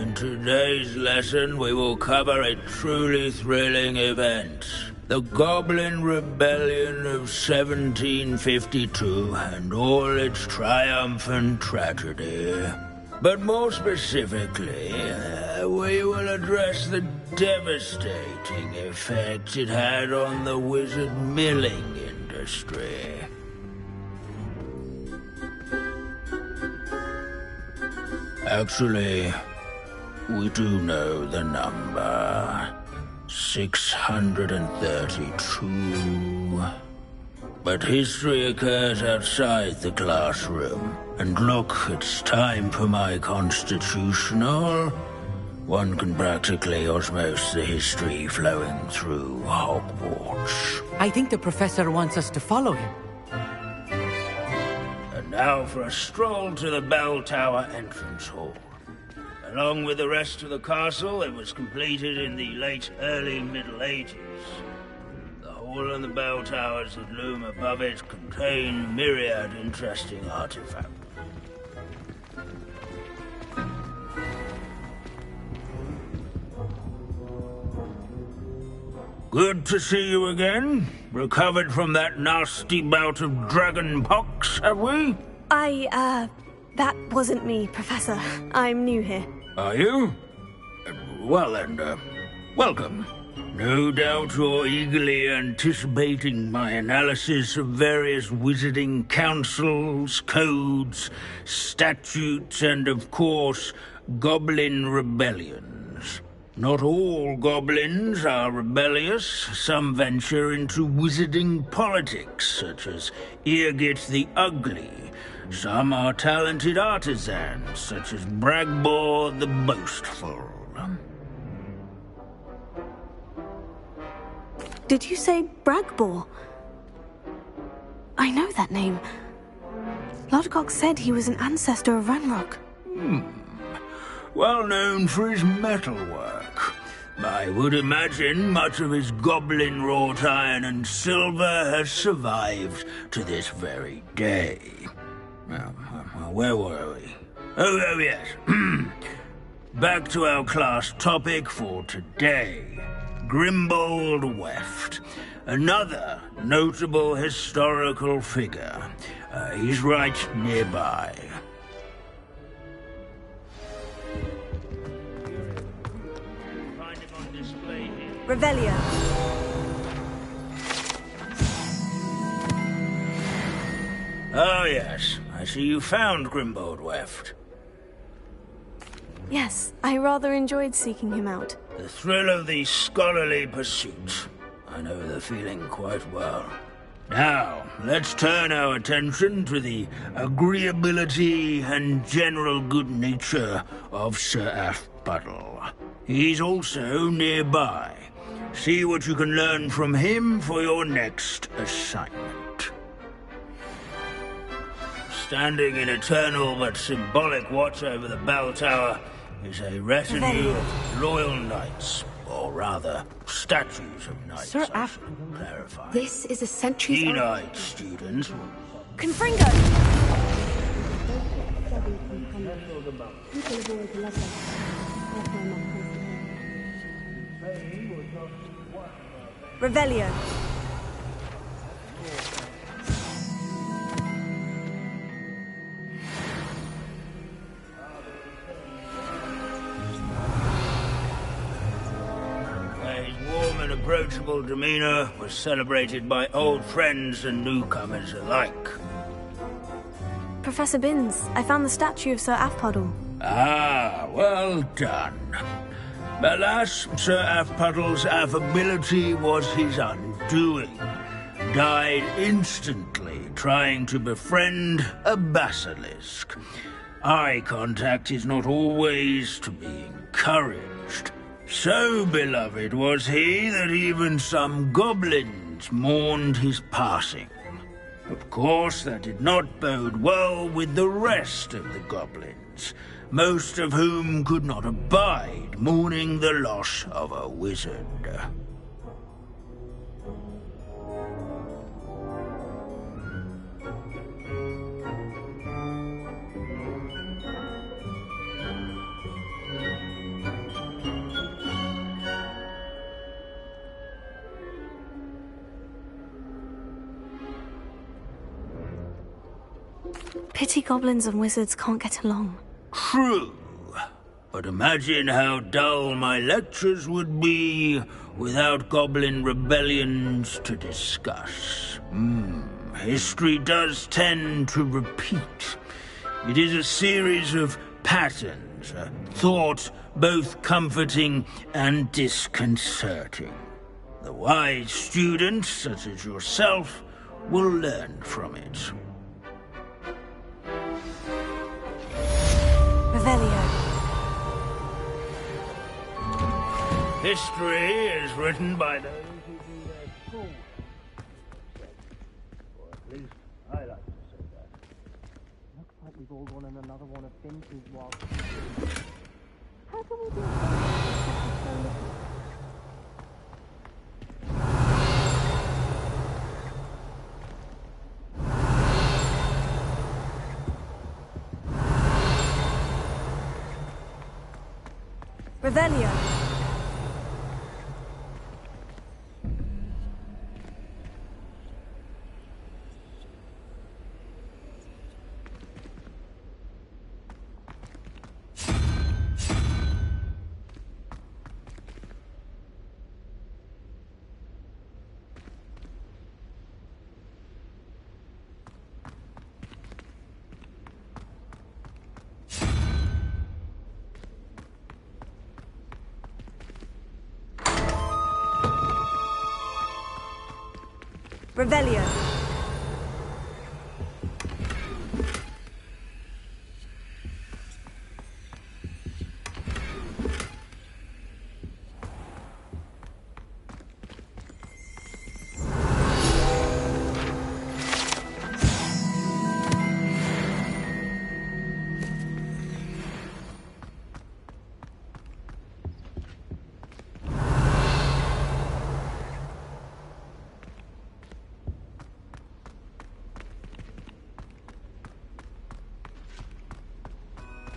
In today's lesson, we will cover a truly thrilling event. The Goblin Rebellion of 1752 and all its triumphant tragedy. But more specifically, we will address the devastating effect it had on the wizard milling industry. Actually, we do know the number. 632. But history occurs outside the classroom. And look, it's time for my constitutional. One can practically osmose the history flowing through Hogwarts. I think the professor wants us to follow him. And now for a stroll to the Bell Tower entrance hall. Along with the rest of the castle, it was completed in the early Middle Ages. The hall and the bell towers that loom above it contain myriad interesting artifacts. Good to see you again. Recovered from that nasty bout of dragon pox, have we? That wasn't me, Professor. I'm new here. Are you? Well then, welcome. No doubt you're eagerly anticipating my analysis of various wizarding councils, codes, statutes, and of course, goblin rebellions. Not all goblins are rebellious. Some venture into wizarding politics, such as Eargit the Ugly. Some are talented artisans, such as Bragbor the Boastful. Did you say Bragbor? I know that name. Lodgok said he was an ancestor of Ranrock. Well known for his metalwork. I would imagine much of his goblin wrought iron and silver has survived to this very day. Where were we? Oh yes. Back to our class topic for today. Grimbold Weft. Another notable historical figure. He's right nearby. Find him on display here. Revelio. Oh yes, I see you found Grimbold Weft. Yes, I rather enjoyed seeking him out. The thrill of the scholarly pursuit. I know the feeling quite well. Now, let's turn our attention to the agreeability and general good nature of Sir Aphpuddle. He's also nearby. See what you can learn from him for your next assignment. Standing in eternal but symbolic watch over the bell tower is a retinue of loyal knights, or rather, statues of knights, Sir I should clarify. This is a century's old... Knight students. Confringo! Revelio. Approachable demeanor was celebrated by old friends and newcomers alike. Professor Binns, I found the statue of Sir Aphpuddle. Ah, well done. Alas, Sir Aphpuddle's affability was his undoing. Died instantly trying to befriend a basilisk. Eye contact is not always to be encouraged. So beloved was he that even some goblins mourned his passing. Of course, that did not bode well with the rest of the goblins, most of whom could not abide mourning the loss of a wizard. Pity goblins and wizards can't get along. True. But imagine how dull my lectures would be without goblin rebellions to discuss. History does tend to repeat. It is a series of patterns, a thought both comforting and disconcerting. The wise students, such as yourself, will learn from it. Revelio. History is written by those who do their schoolwork. Or at least, I like to say that. Looks like we've all gone on another one of Finch's wild. How can we do Revelio. Revelio.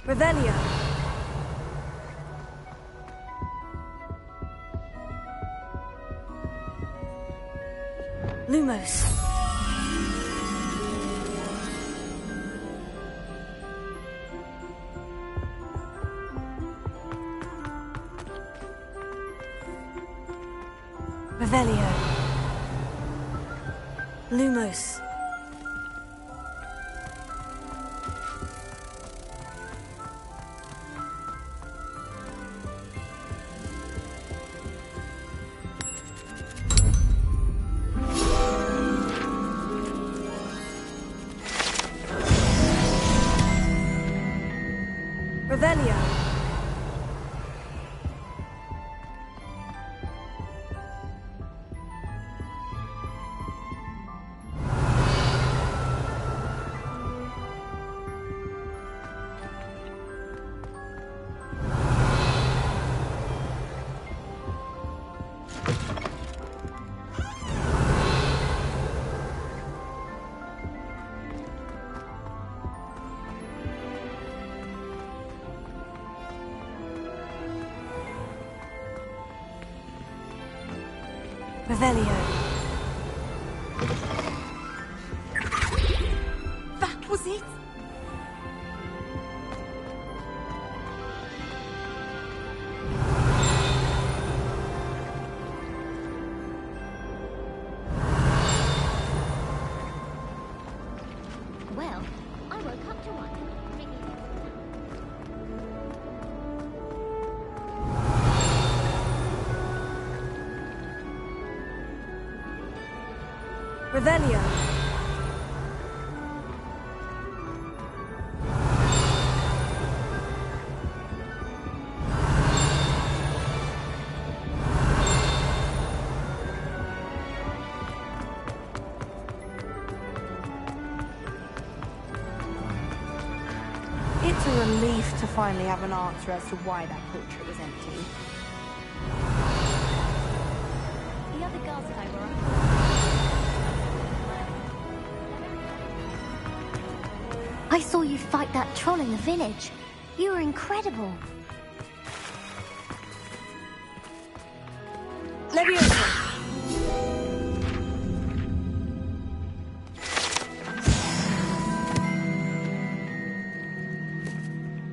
Revelio. Lumos. Revelio. Lumos. Revelio. Revelio. That was it? Well, I woke up to one. Revelio. It's a relief to finally have an answer as to why that portrait was empty. The other girls and I were up. I saw you fight that troll in the village. You were incredible. Leviosa!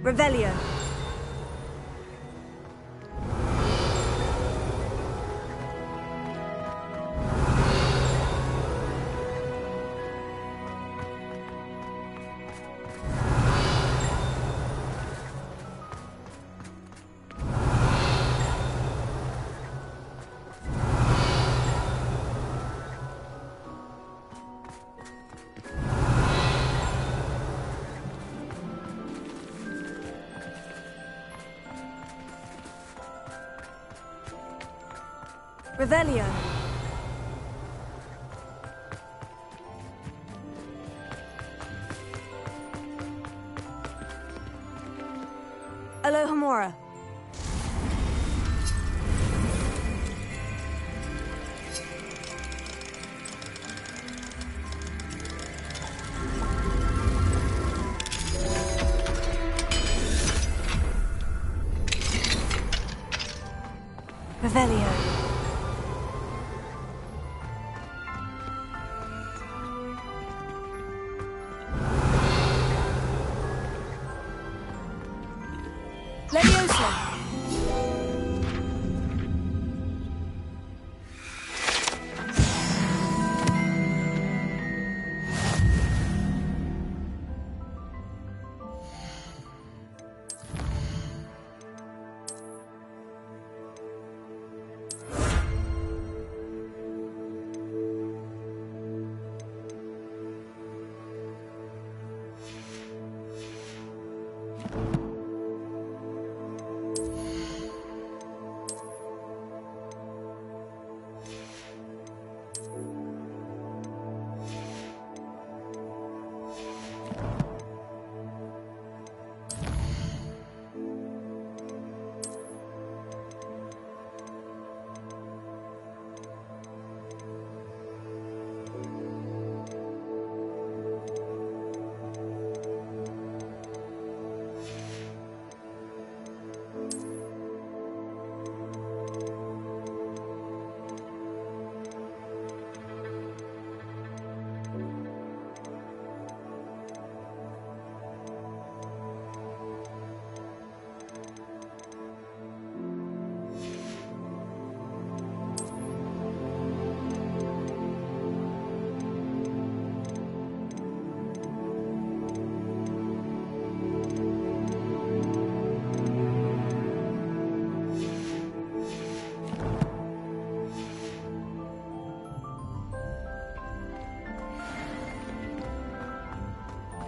Revelio. Revelio. Alohomora. Revelio. Leviosa.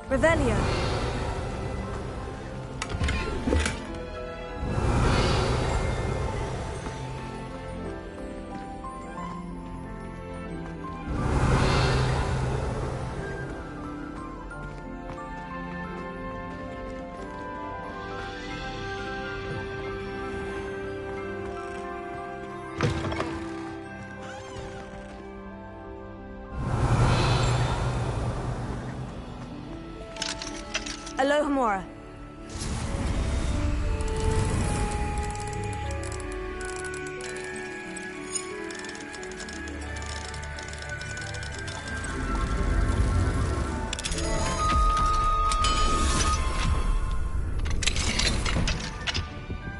Revelio. Alohomora.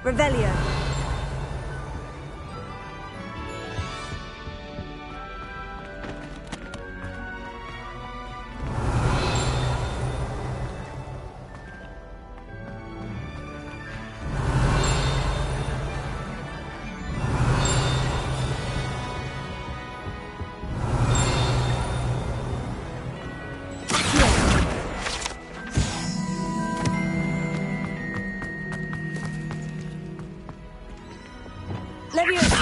Revelio. Leviosa.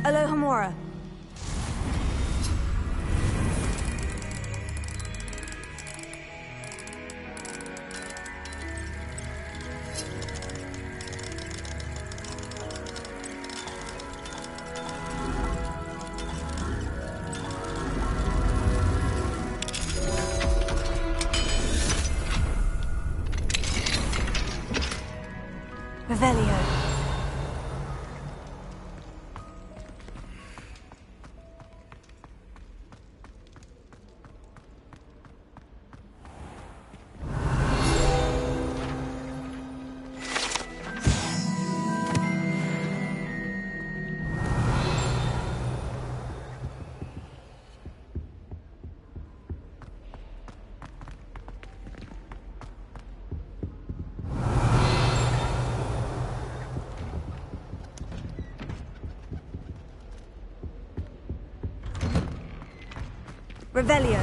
Alohomora. Revelio. Revelio.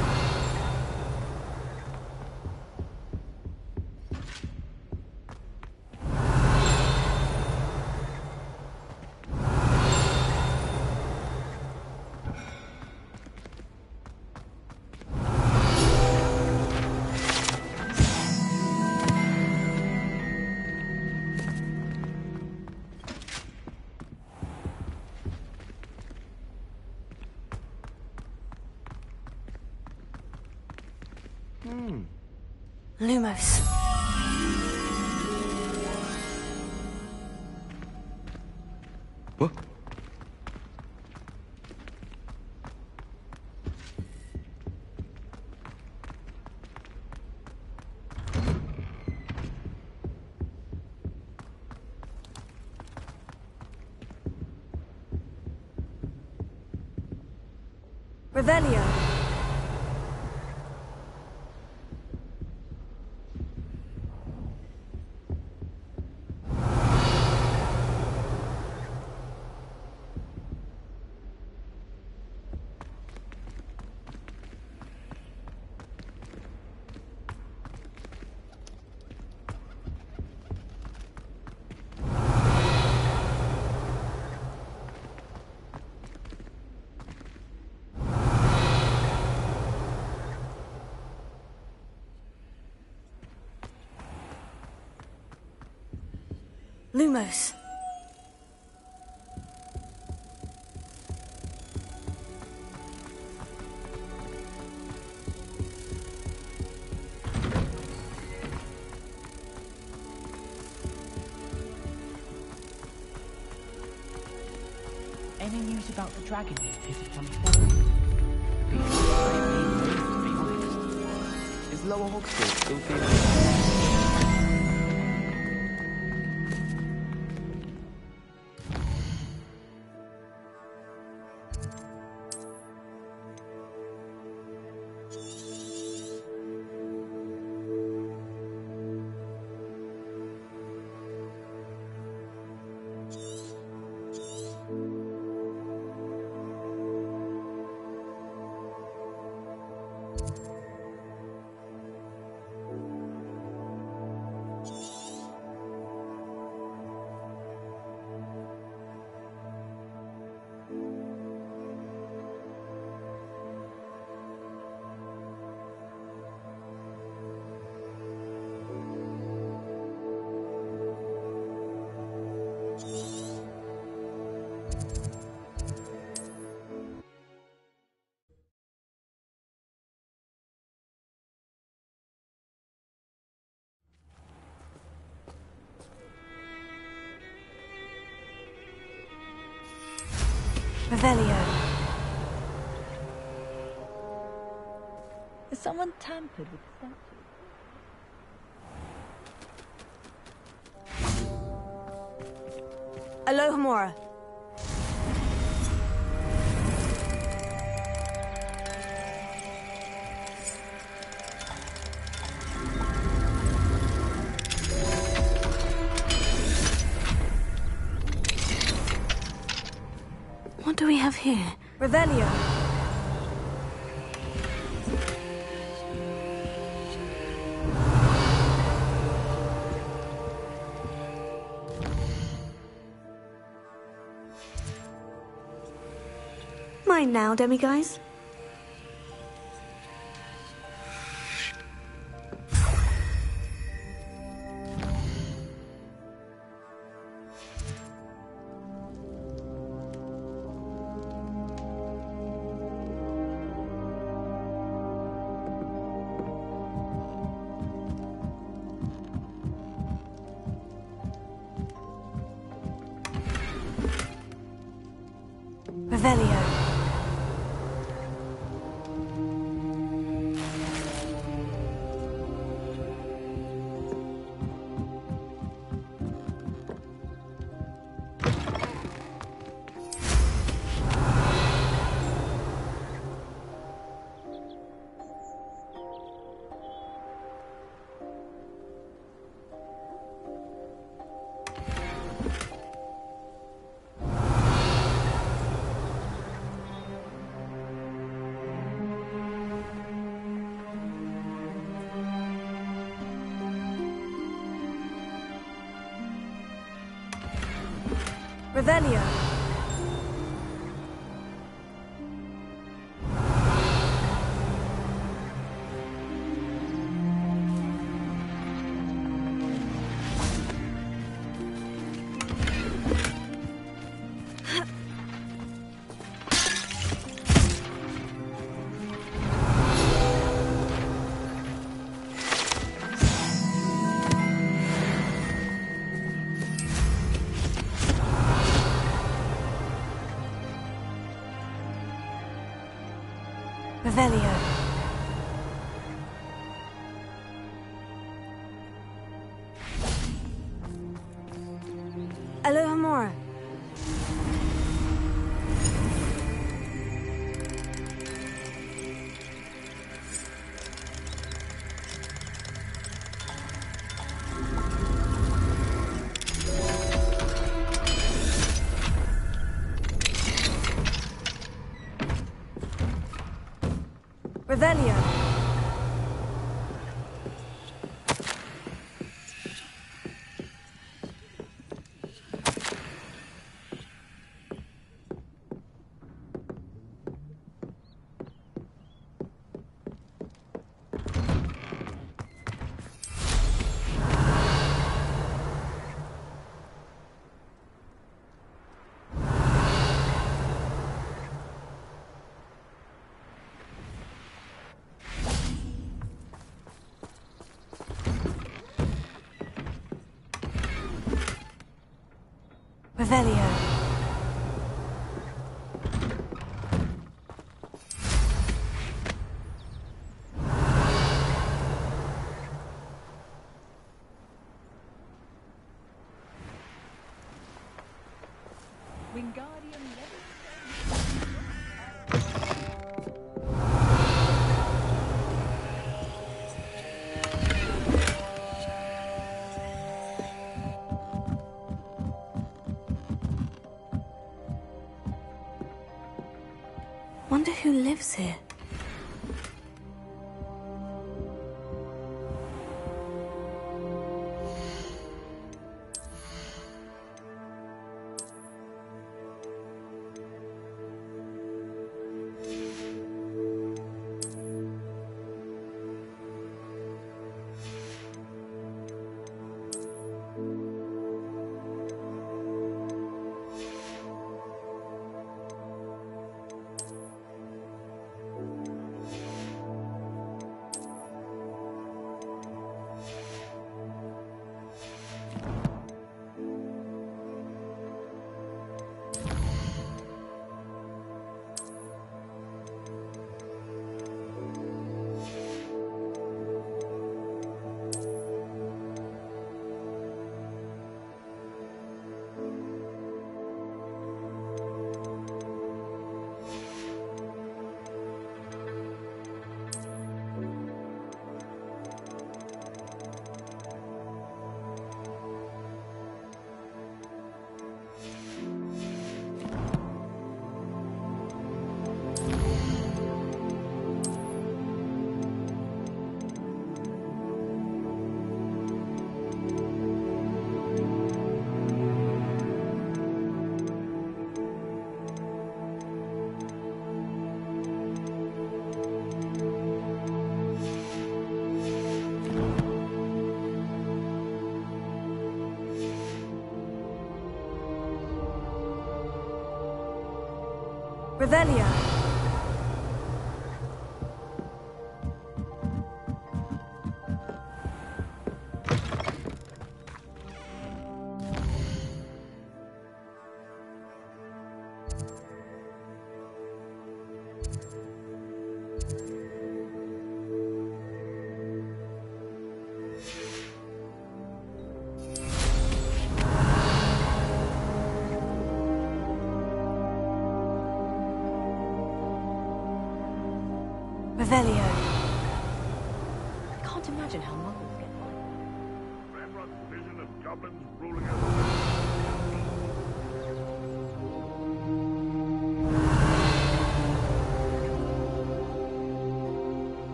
Lumos. What? Revelio. Lumos. Any news about the dragon you pitted upon before? To be honest. Is Lower Hogwarts still feeling? Revelio. Has someone tampered with the statue? Alohomora. What do we have here? Revelio. Mine now, demiguise. Revelio. Revelio. Revelio. Alohomora. Revelio. Revelio. Wingardium Leviosa. Wonder who lives here. Revelio. Revelio. I can't imagine how muggles get by. Ramrod's vision of goblins ruling over.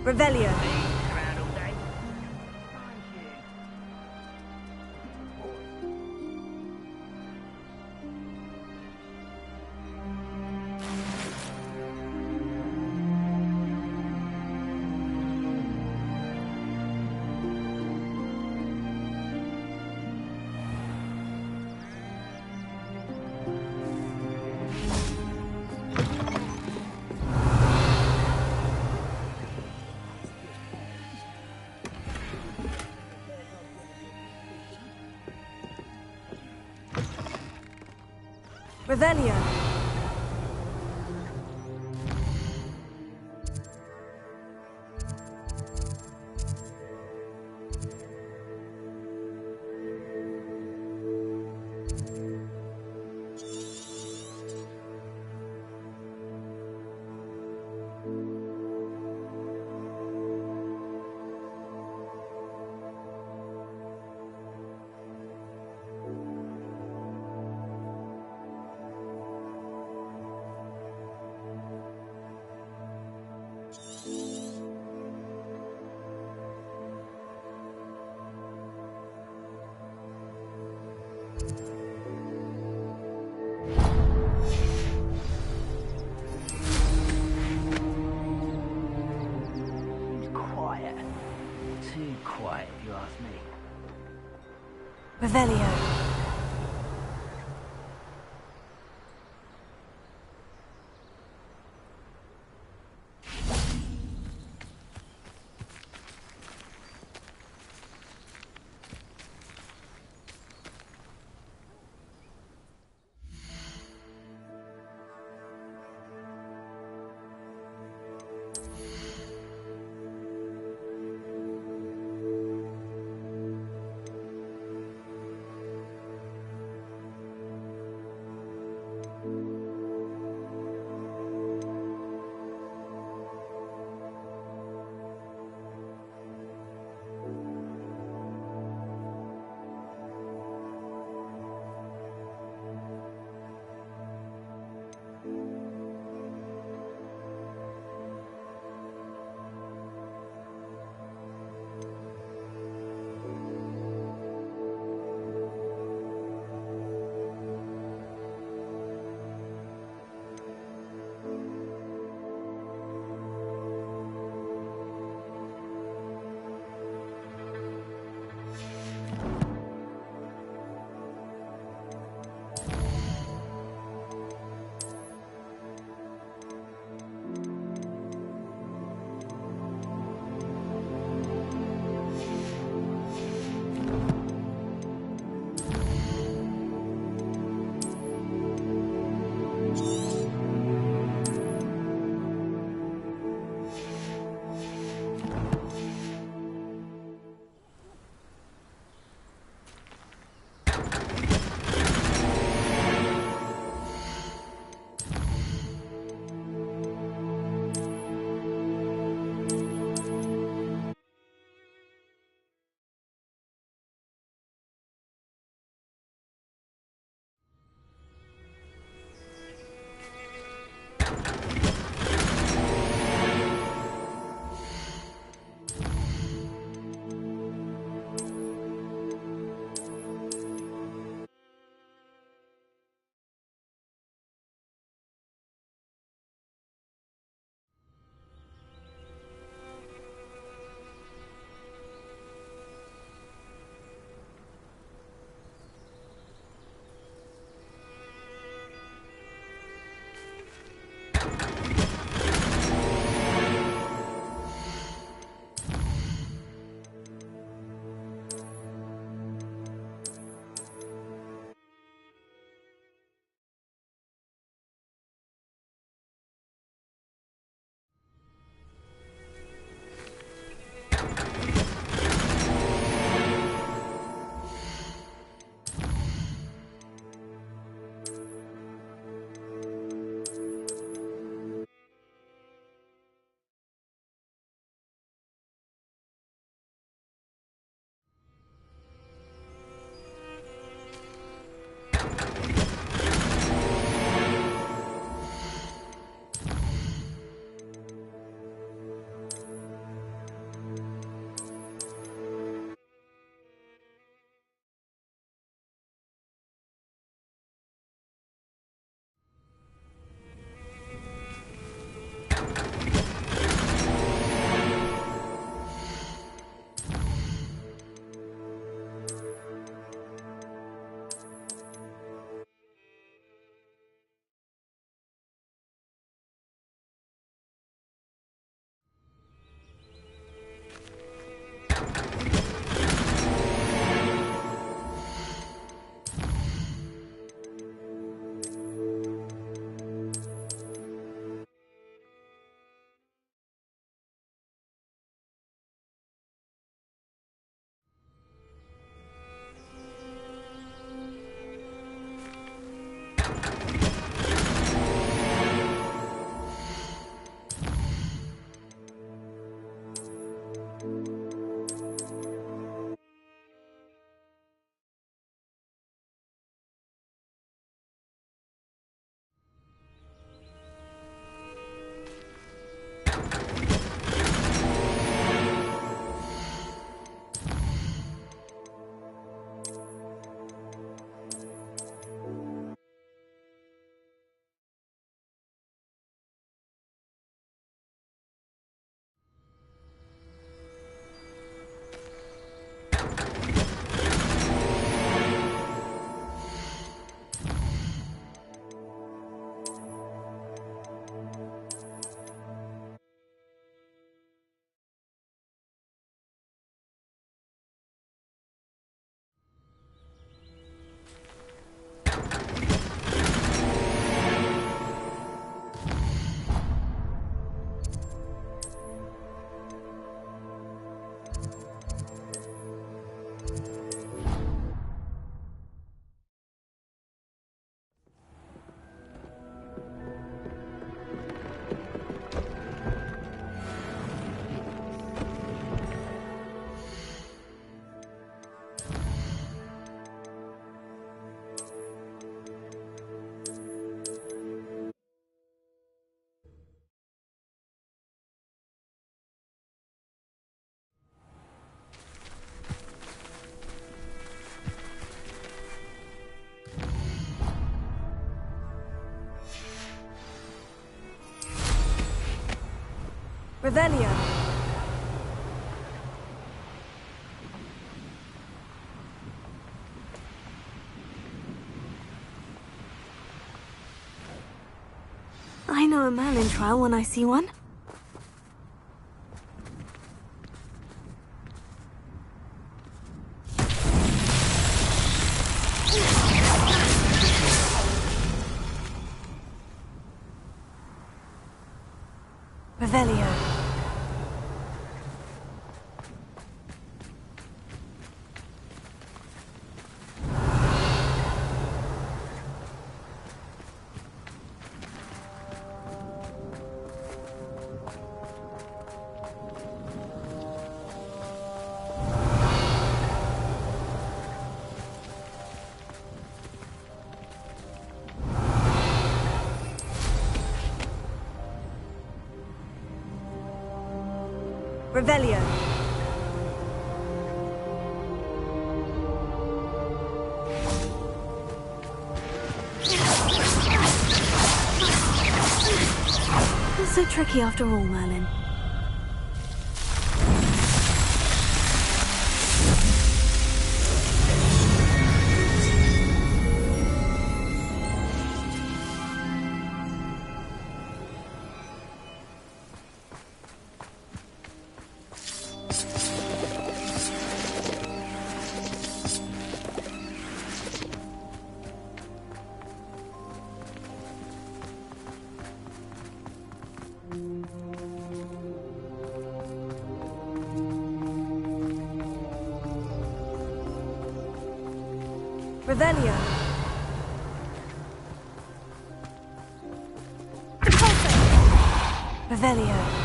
Revelio. Revelio. Quiet. Too quiet, if you ask me. Revelio. Revelio. I know a Merlin trial when I see one. Revelio. Revelio. It's so tricky after all, Merlin. Revelio. Revelio.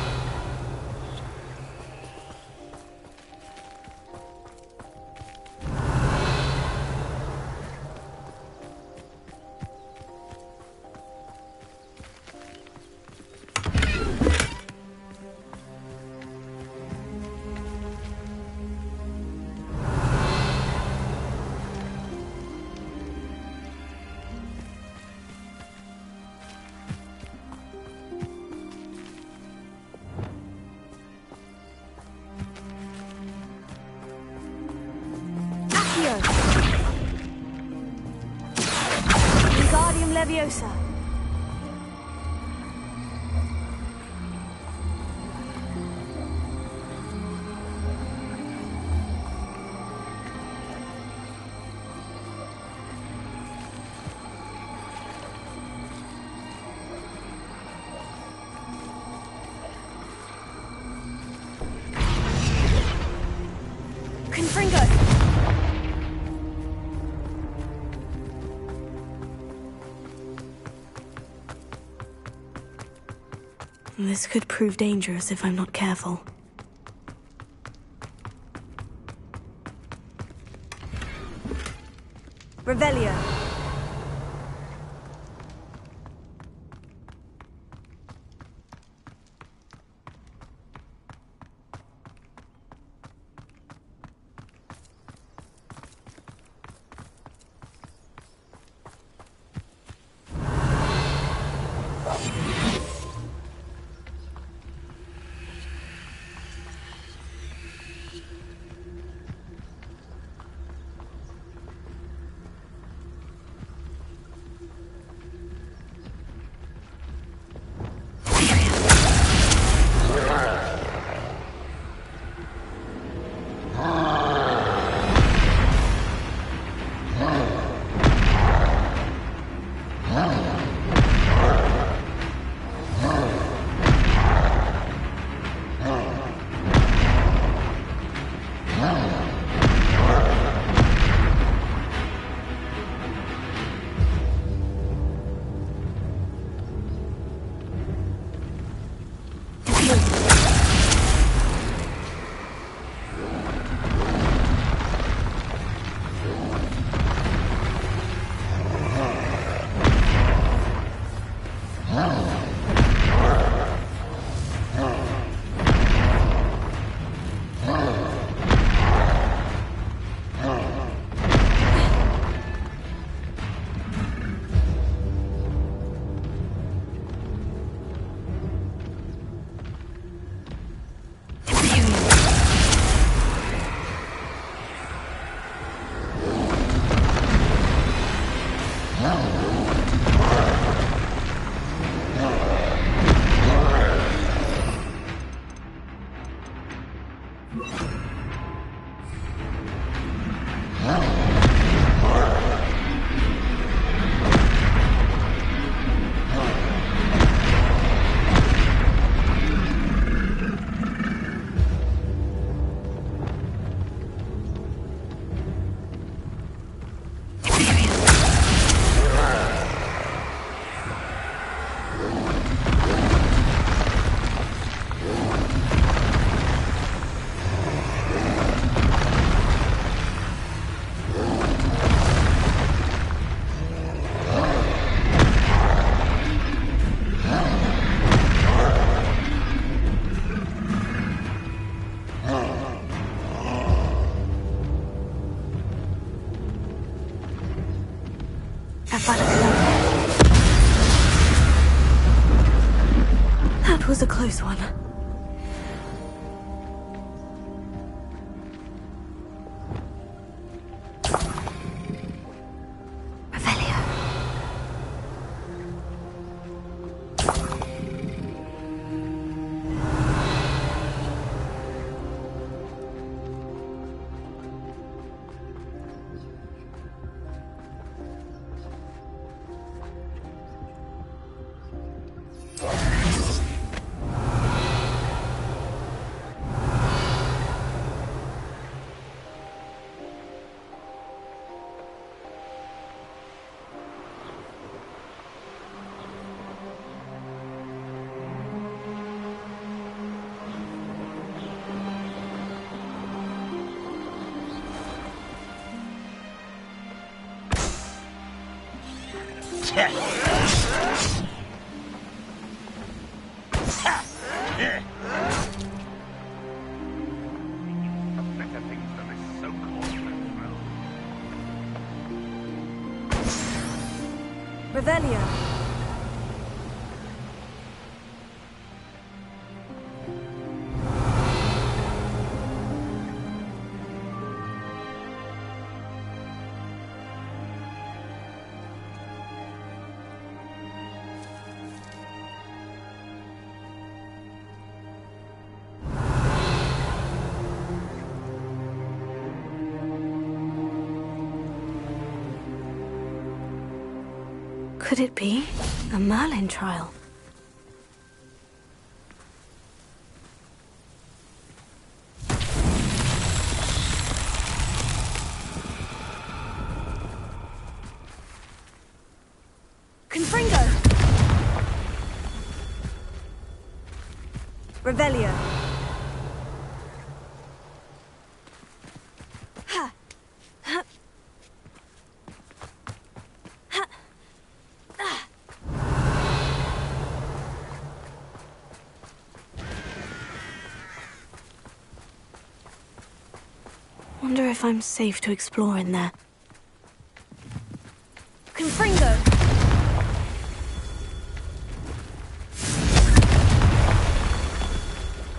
Wingardium Leviosa. Confringo. This could prove dangerous if I'm not careful. Revelio. was a close one. Revelio. Revelio. Could it be a Merlin trial? Confringo! Revelio. Ha! Ha! Ha! Ah! Wonder if I'm safe to explore in there. Confringo!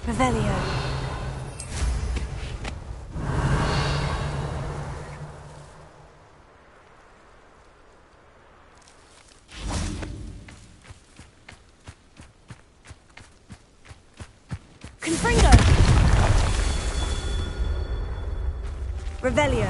Revelio. Confringo! Revelio.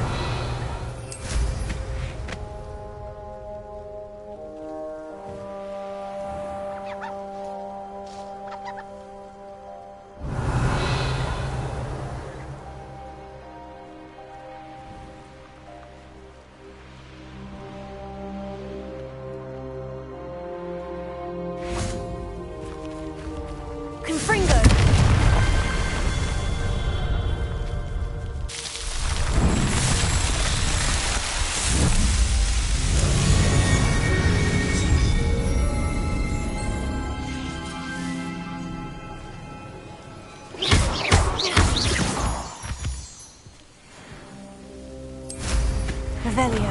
Confringo! Revelio.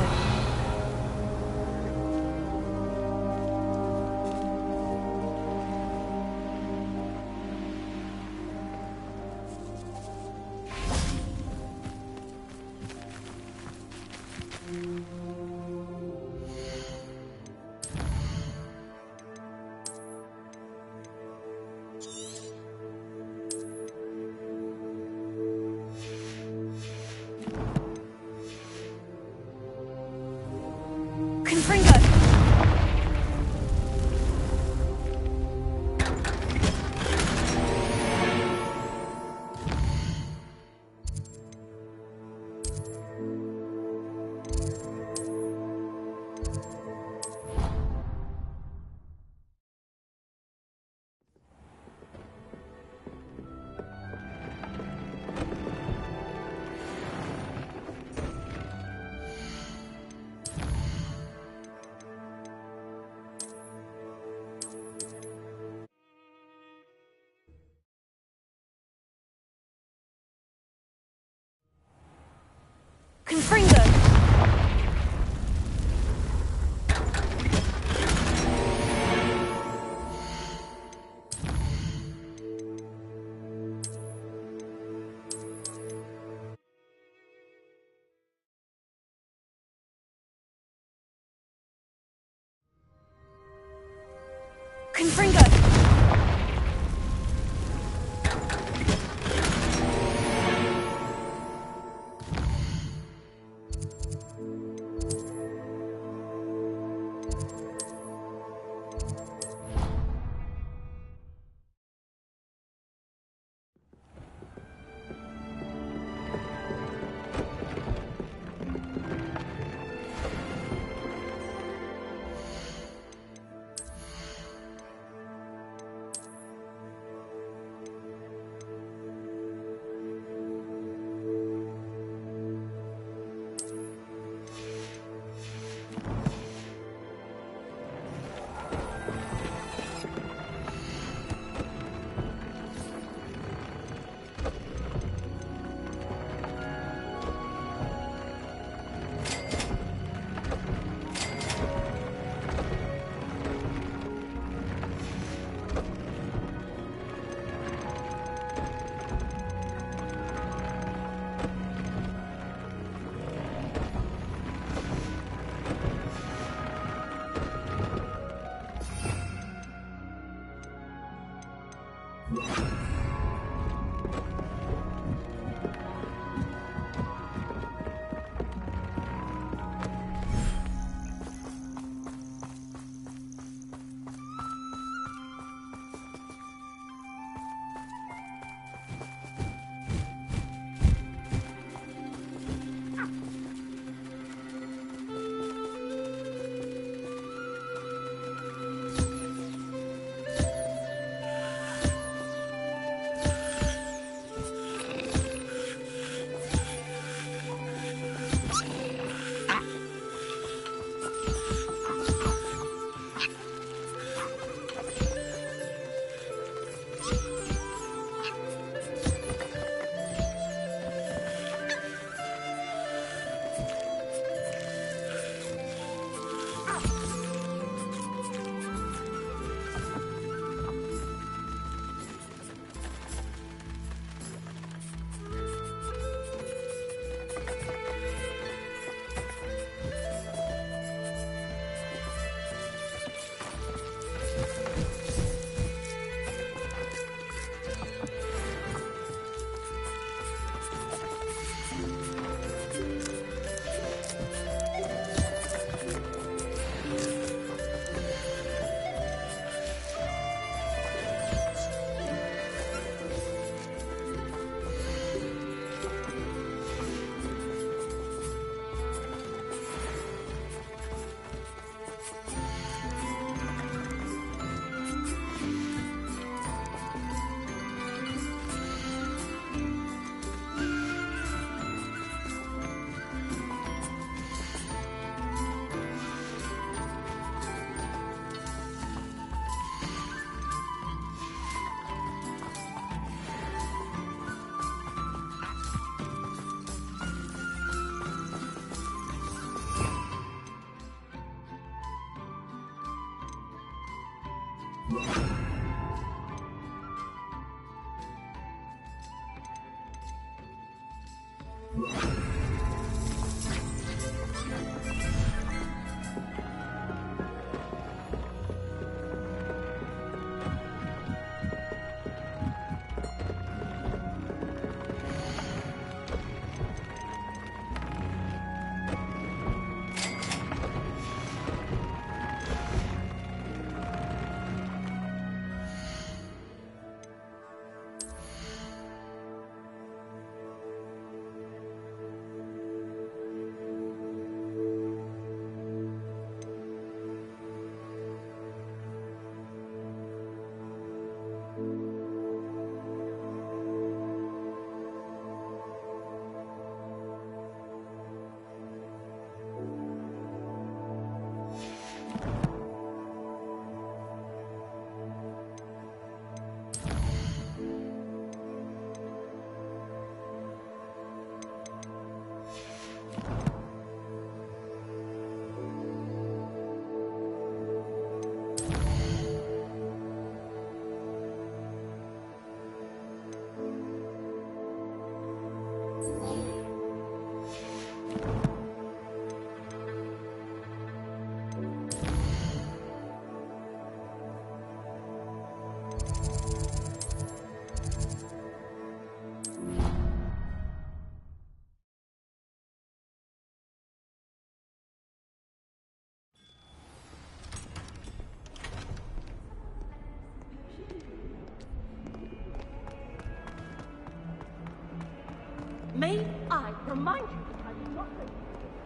May I remind you that I do not break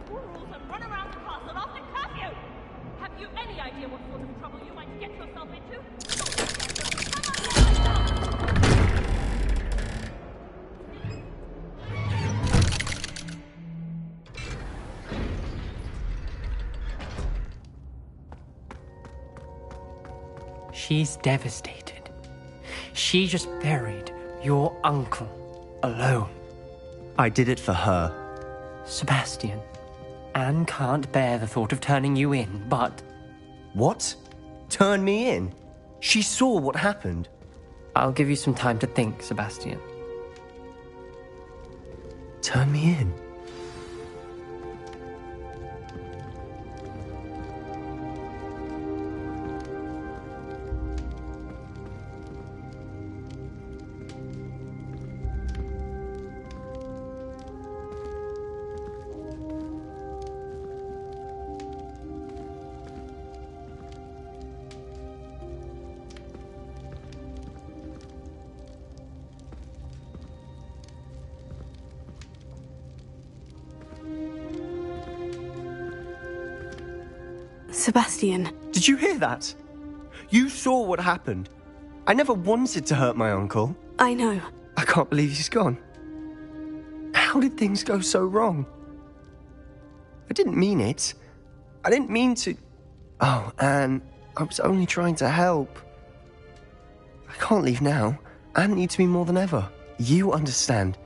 school rules and run around the castle after curfew? Have you any idea what sort of trouble you might get yourself into? She's devastated. She just buried your uncle alone. I did it for her. Sebastian, Anne can't bear the thought of turning you in, but... What? Turn me in? She saw what happened. I'll give you some time to think, Sebastian. Turn me in? Sebastian. Did you hear that? You saw what happened. I never wanted to hurt my uncle. I know. I can't believe he's gone. How did things go so wrong? I didn't mean it. I didn't mean to... Oh, Anne, I was only trying to help. I can't leave now. Anne needs me more than ever. You understand.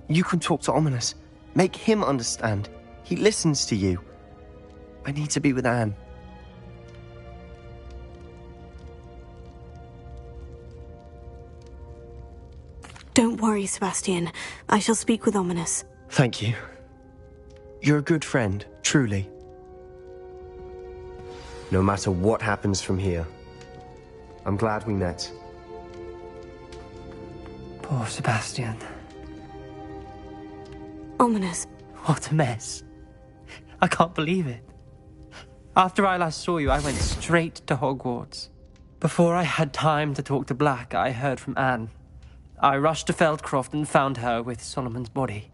You can talk to Ominous. Make him understand. He listens to you. I need to be with Anne. Don't worry, Sebastian. I shall speak with Ominous. Thank you. You're a good friend, truly. No matter what happens from here, I'm glad we met. Poor Sebastian. Ominous. What a mess. I can't believe it. After I last saw you, I went straight to Hogwarts. Before I had time to talk to Black, I heard from Anne. I rushed to Feldcroft and found her with Solomon's body.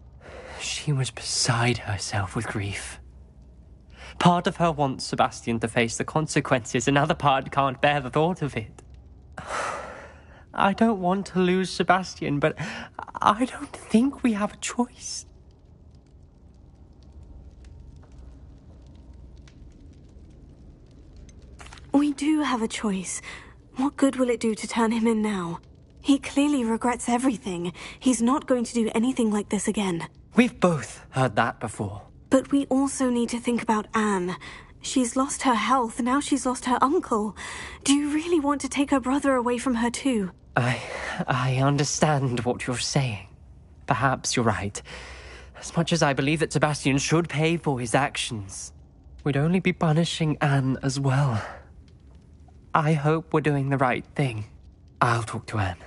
She was beside herself with grief. Part of her wants Sebastian to face the consequences, another part can't bear the thought of it. I don't want to lose Sebastian, but I don't think we have a choice. We do have a choice. What good will it do to turn him in now? He clearly regrets everything. He's not going to do anything like this again. We've both heard that before. But we also need to think about Anne. She's lost her health, now she's lost her uncle. Do you really want to take her brother away from her too? I understand what you're saying. Perhaps you're right. As much as I believe that Sebastian should pay for his actions, we'd only be punishing Anne as well. I hope we're doing the right thing. I'll talk to Anne.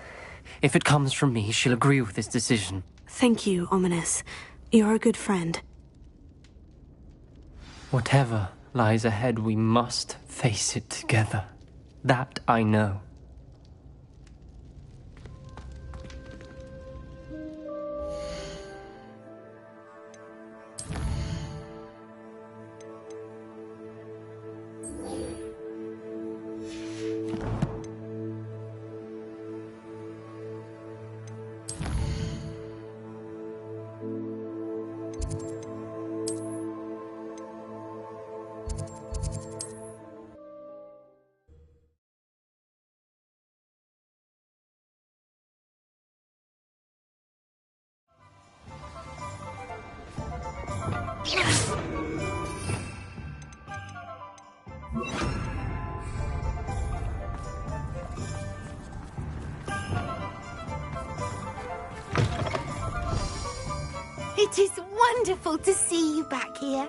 If it comes from me, she'll agree with this decision. Thank you, Ominous. You're a good friend. Whatever lies ahead, we must face it together. That I know. It is wonderful to see you back here.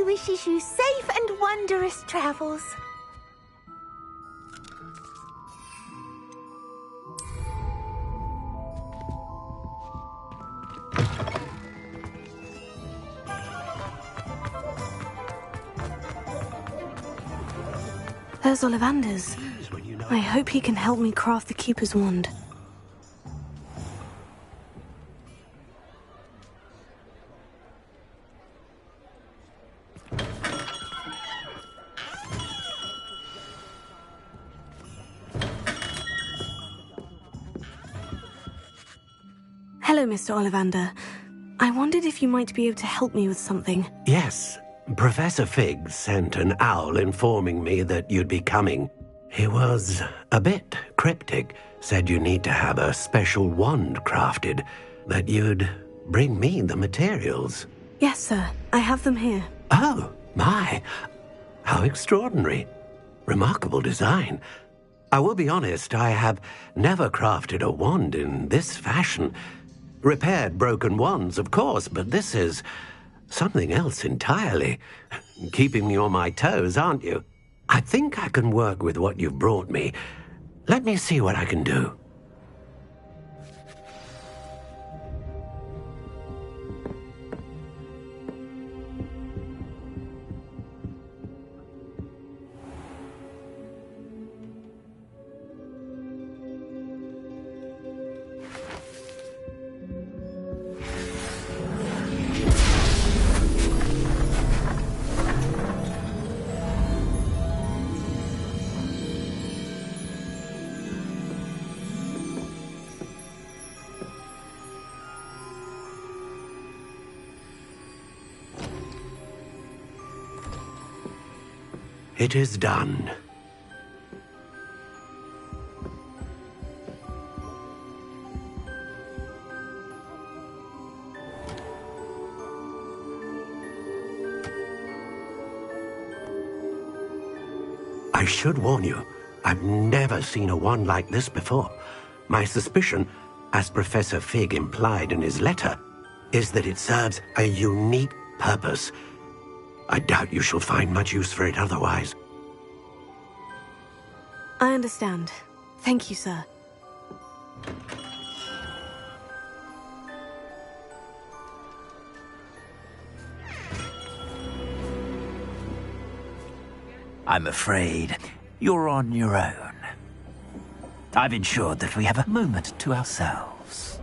Wishes you safe and wondrous travels. There's Ollivander's. I hope he can help me craft the Keeper's wand. Hello, Mr. Ollivander. I wondered if you might be able to help me with something. Yes. Professor Fig sent an owl informing me that you'd be coming. He was a bit cryptic, said you need to have a special wand crafted, that you'd bring me the materials. Yes, sir. I have them here. Oh, my. How extraordinary. Remarkable design. I will be honest, I have never crafted a wand in this fashion. Repaired broken wands, of course, but this is Something else entirely. Keeping me on my toes, aren't you? I think I can work with what you've brought me. Let me see what I can do. It is done. I should warn you, I've never seen a wand like this before. My suspicion, as Professor Fig implied in his letter, is that it serves a unique purpose. I doubt you shall find much use for it otherwise. I understand. Thank you, sir. I'm afraid you're on your own. I've ensured that we have a moment to ourselves.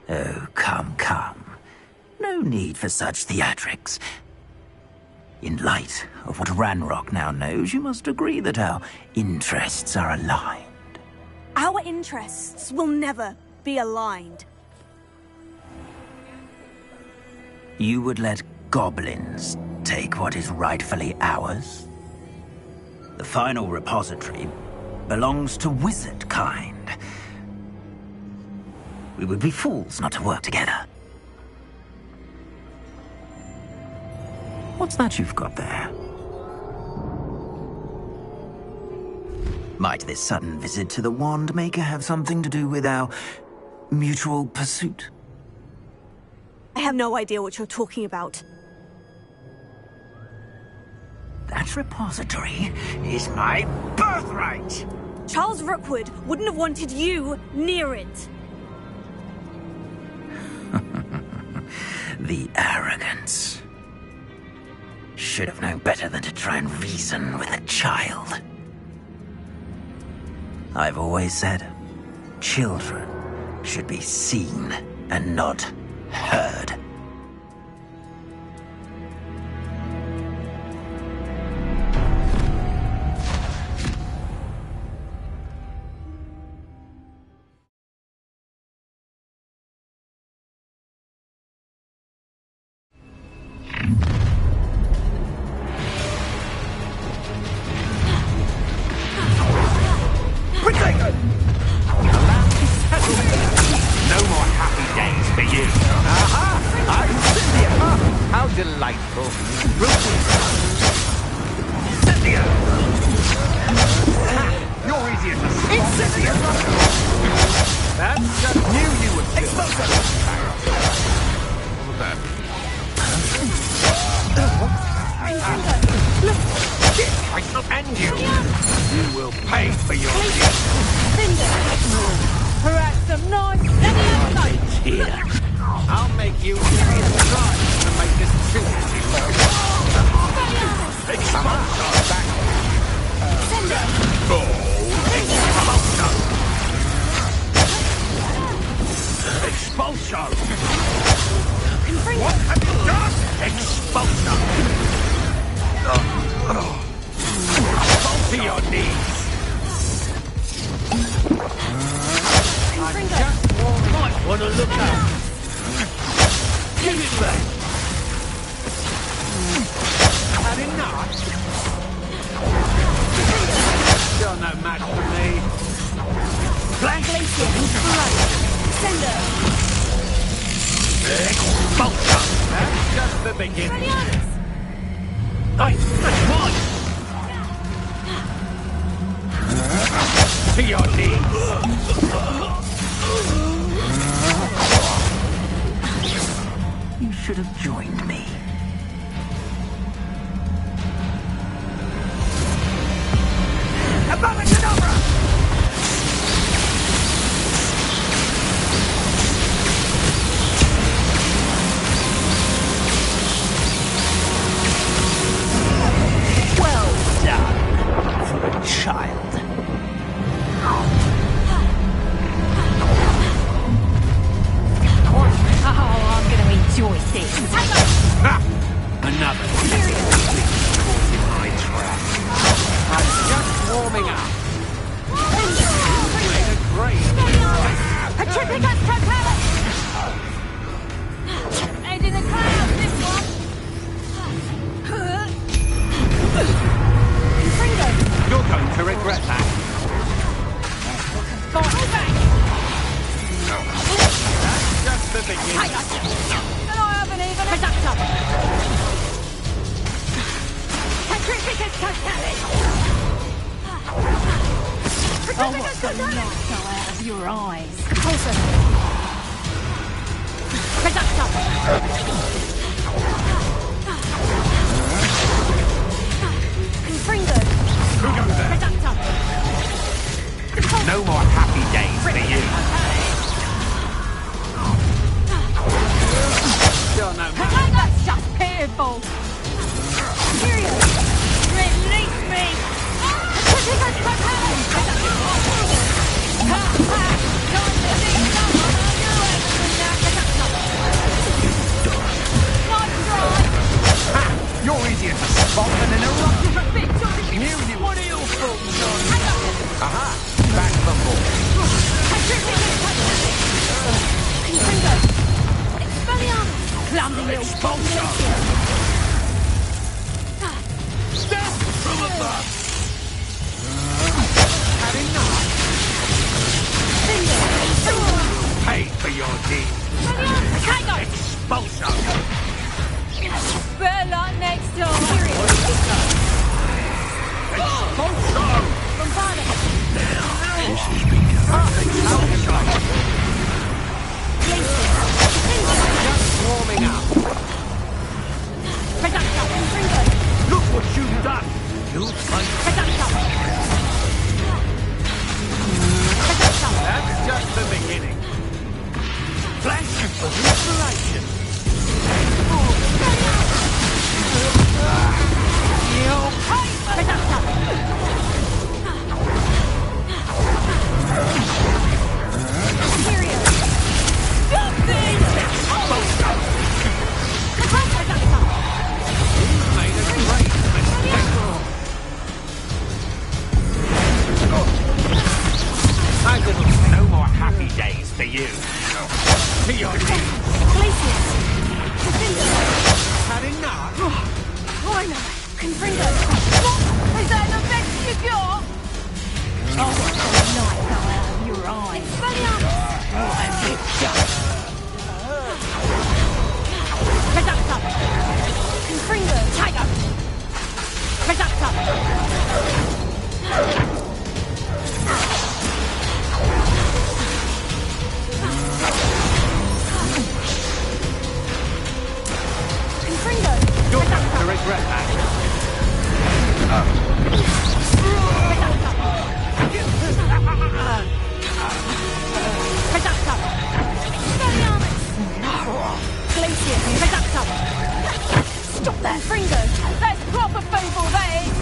Oh, come, come. No need for such theatrics. In light of what Ranrock now knows, you must agree that our interests are aligned. Our interests will never be aligned. You would let goblins take what is rightfully ours? The final repository belongs to wizard kind. We would be fools not to work together. What's that you've got there? Might this sudden visit to the Wand Maker have something to do with our mutual pursuit? I have no idea what you're talking about. That repository is my birthright! Charles Rookwood wouldn't have wanted you near it. The arrogance. Should have known better than to try and reason with a child. I've always said, children should be seen and not heard. should have joined me. Well done for a child. Oh, I'm going to enjoy this. Another caught in my trap. I'm just warming up. Made a great A Triplicus propellant! Head in the clouds, this one! You're going to regret that. Fall back! That's just the beginning. Can I have an even conductor? A Triplicus propellant! Oh, what the light go out of your eyes. Propulsion! Conductor! Confringo! Who goes there? Conductor! No more happy days for you. Still no more. That's just pitiful! Period! Release me! Triplicus propellant! You're easier to spot than an eruption. Knew you. What are your thoughts on? Aha! Back from ball. Clumsy little bullshit. Step from above. Had enough. Pay for your deed. Expulso. Better luck next time. Expulso. This has become Just warming up. Look what you've done. You'll find. That's just the beginning. Flash for inspiration. You'll pay for no more happy days for you. To your knees. Had enough? I know. Confringo. Is that the best you got? Oh, what the light go out of your eyes. What a big jump. Conductor. Confringo. Tiger. Conductor. Confringo. You're going to regret that. Stop that, Fringo! That's proper football, that is!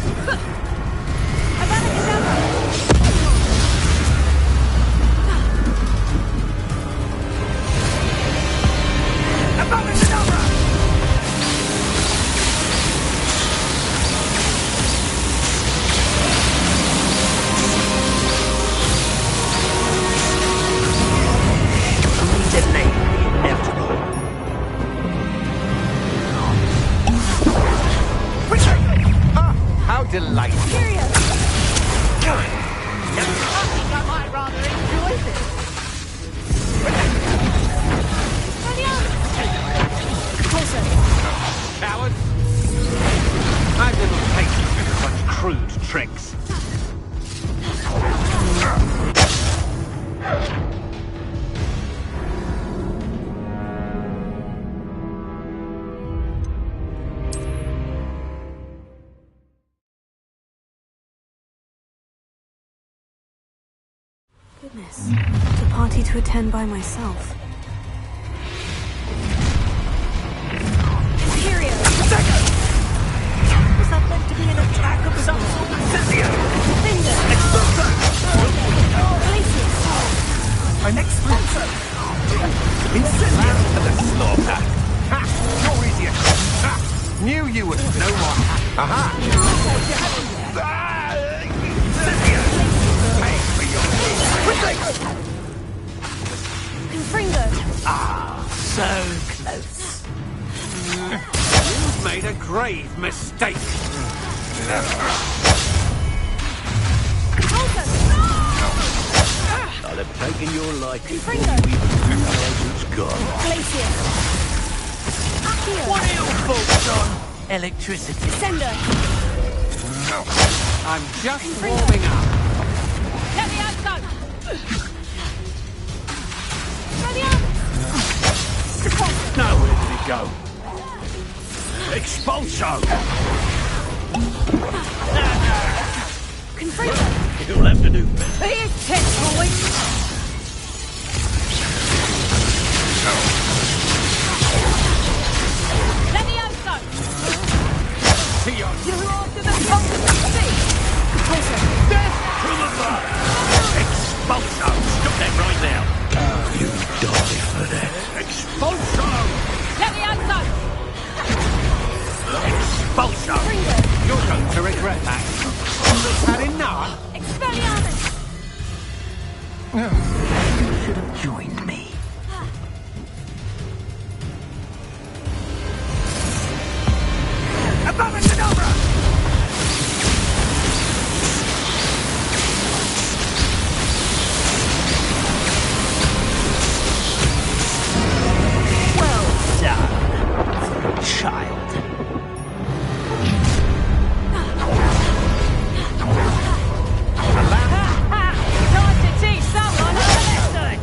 How delightful. Serious! I think I might rather enjoy this. Coward. I've little patience for such crude tricks. Goodness, what a party to attend by myself. Imperial! Was that meant to be an attack of some sort? Finger! An explosion! Incendio! The slaughter! Ha! You're idiot! Ha! Knew you would no one! Aha! Incendio! Pay for your Confringo! Ah, so close. You've made a grave mistake! I'll have taken your life before Confringo! you even realize it's gone. Glacier! Accio! What are your faults on? Electricity. Descender! I'm just warming up. Let me out, go! Now where did it go? Expulso! Confringo! You'll have to do better. He is technically! Let me out, go! You're after the pump of the sea! Death to the blood! Expulso! Stop that right now! You die for that. Expulso! Let me out, go! Expulso! You're going to regret that. Had enough? Expelliarmus! You should have joined me. Above and Cadabra! Well done, child. Time to teach someone a lesson!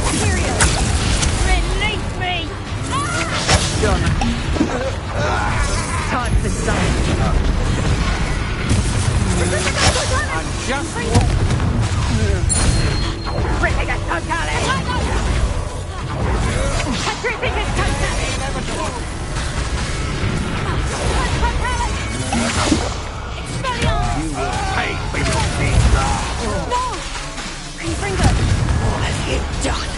Imperial! Release me! Time for some! I'm just Ripping totale! Ripping totale! You will pay for your deeds. No! Confringo! What have you done?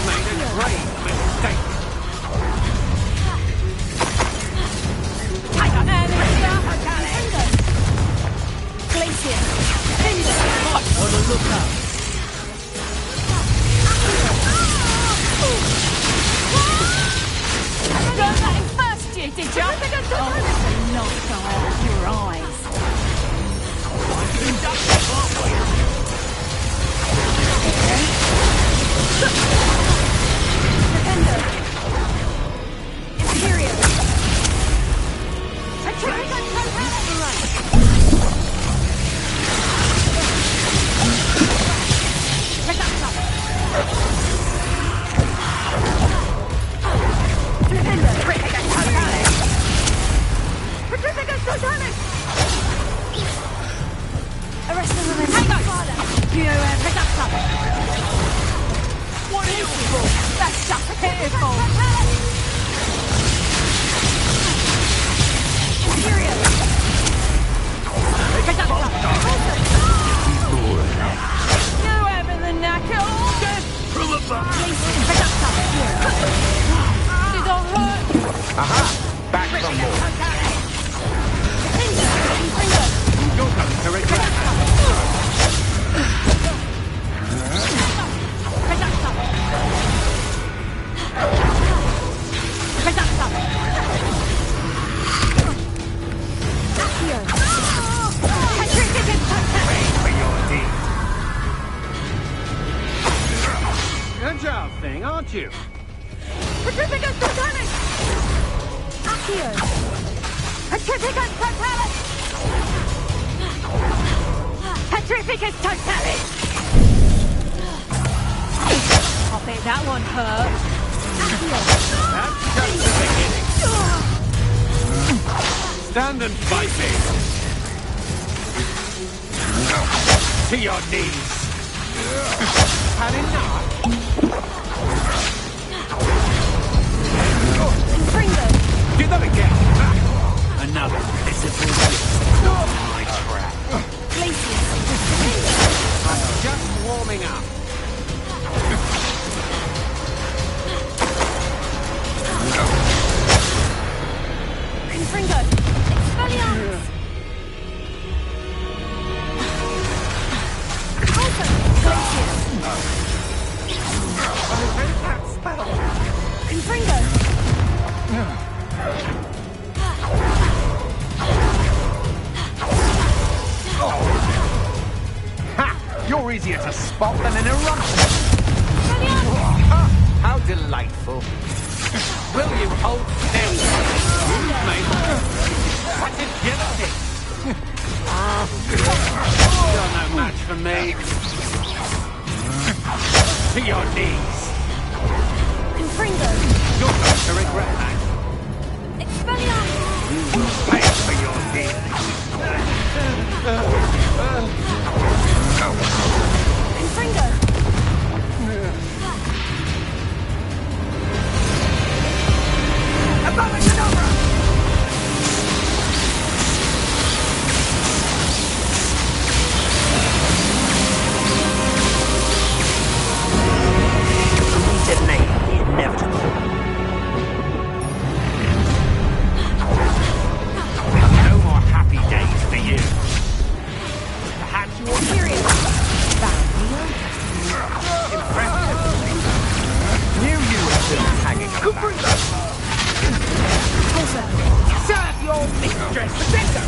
Made a grave mistake. I got Glacier! Finger! On the lookout! Learn that in first year, did you? Oh, not go out of your eyes! Defender! Imperial! Arrest the woman! What are you for? That's just pitiful! Imperial! You having the knack at all? From above! Did I hurt? Aha! Back from more. You're going to regret that. Pay for your deeds. Good job, thing, aren't you? Petrificus Totalis! Accio! Petrificus Totalis! Petrificus Totalis! bet that one hurt. That's just the beginning. Stand and fight me. To your knees. Had enough? Do that again. Another pitiful my trap. I'm just warming up. Confringo! Expelliarmus! Confringo! Ha! You're easier to spot than an eruption. How delightful. Will you hold still? Mate. Such agility. You're no match for me. To your knees. Confringo! You're going to regret that. Expelliarmus! You will pay for your deeds. Confringo! Detonate the inevitable. No more happy days for you. Perhaps you're Period. impressive. Knew you were still hanging about. Serve your mistress, Potato!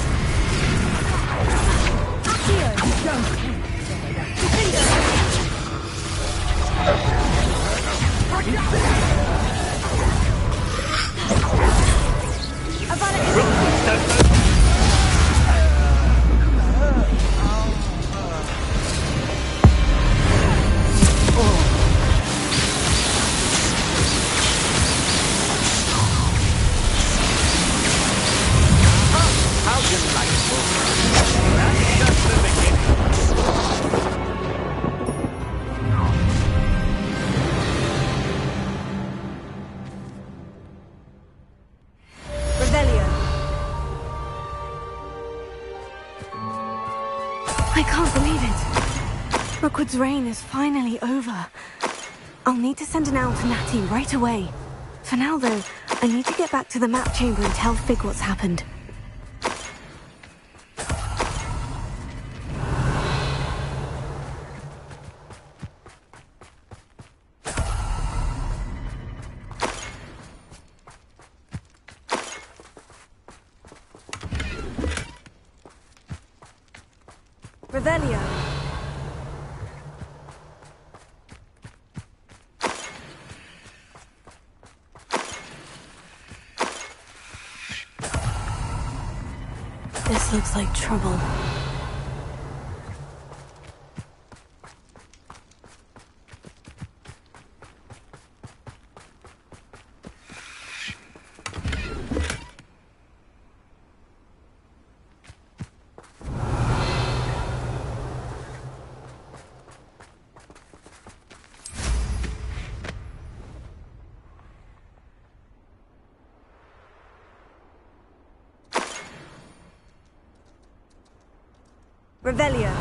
How delightful. That's just the beginning. Revelio. I can't believe it. Rookwood's reign is finally over. I'll need to send an owl to Natty right away. For now, though, I need to get back to the map chamber and tell Fig what's happened. Revelio. This looks like trouble. Revelio.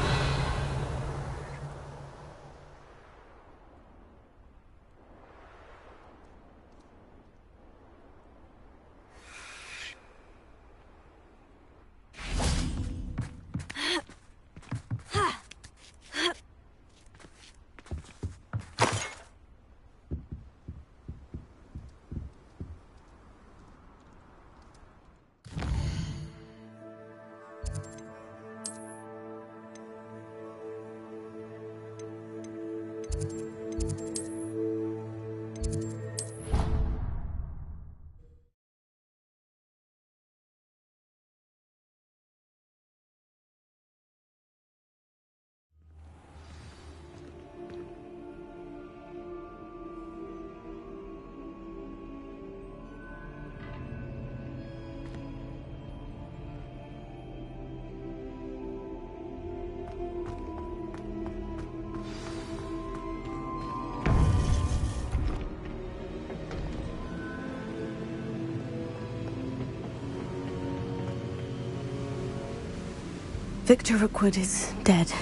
Victor Rookwood is dead.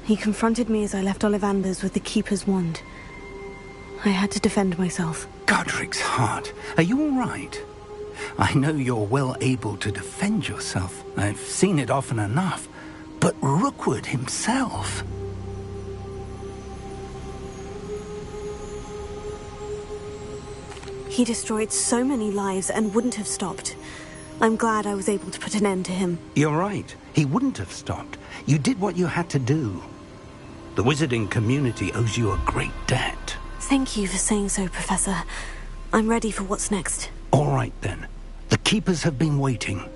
He confronted me as I left Ollivander's with the Keeper's wand. I had to defend myself. Godric's heart. Are you all right? I know you're well able to defend yourself. I've seen it often enough. But Rookwood himself... He destroyed so many lives and wouldn't have stopped. I'm glad I was able to put an end to him. You're right. He wouldn't have stopped. You did what you had to do. The wizarding community owes you a great debt. Thank you for saying so, Professor. I'm ready for what's next. All right, then. The Keepers have been waiting.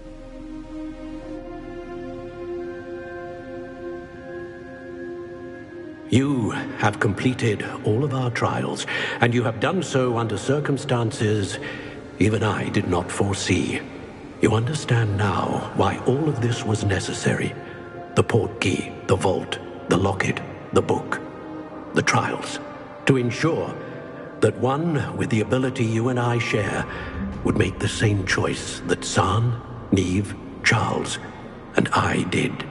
You have completed all of our trials, and you have done so under circumstances even I did not foresee. You understand now why all of this was necessary. The portkey, the vault, the locket, the book, the trials. To ensure that one with the ability you and I share would make the same choice that San, Neve, Charles, and I did.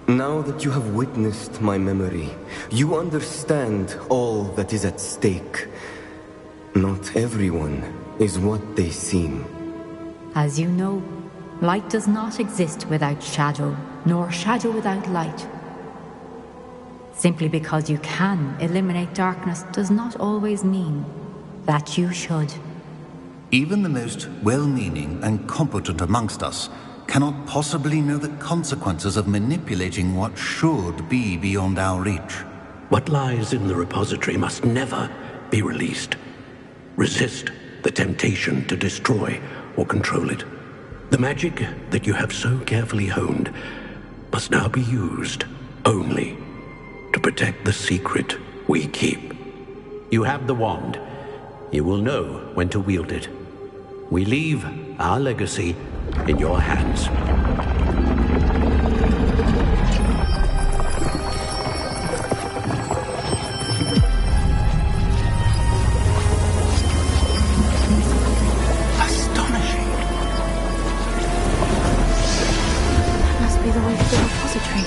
Now that you have witnessed my memory, you understand all that is at stake. Not everyone is what they seem. As you know, light does not exist without shadow, nor shadow without light. Simply because you can eliminate darkness does not always mean that you should. Even the most well-meaning and competent amongst us cannot possibly know the consequences of manipulating what should be beyond our reach. What lies in the repository must never be released. Resist the temptation to destroy or control it. The magic that you have so carefully honed must now be used only to protect the secret we keep. You have the wand. You will know when to wield it. We leave our legacy in your hands. Astonishing. That must be the way to the repository.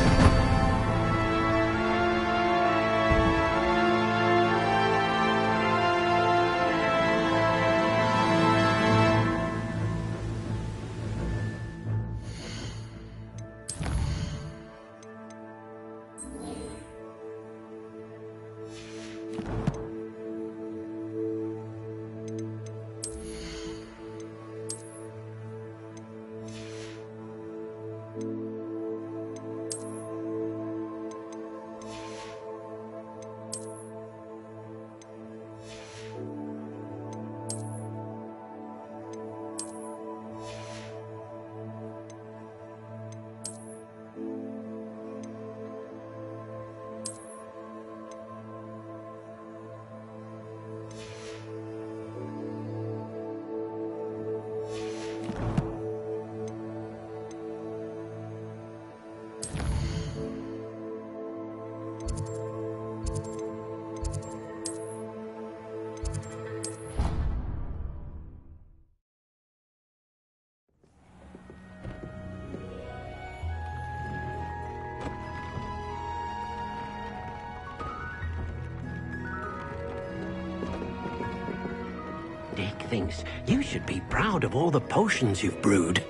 Dick thinks you should be proud of all the potions you've brewed.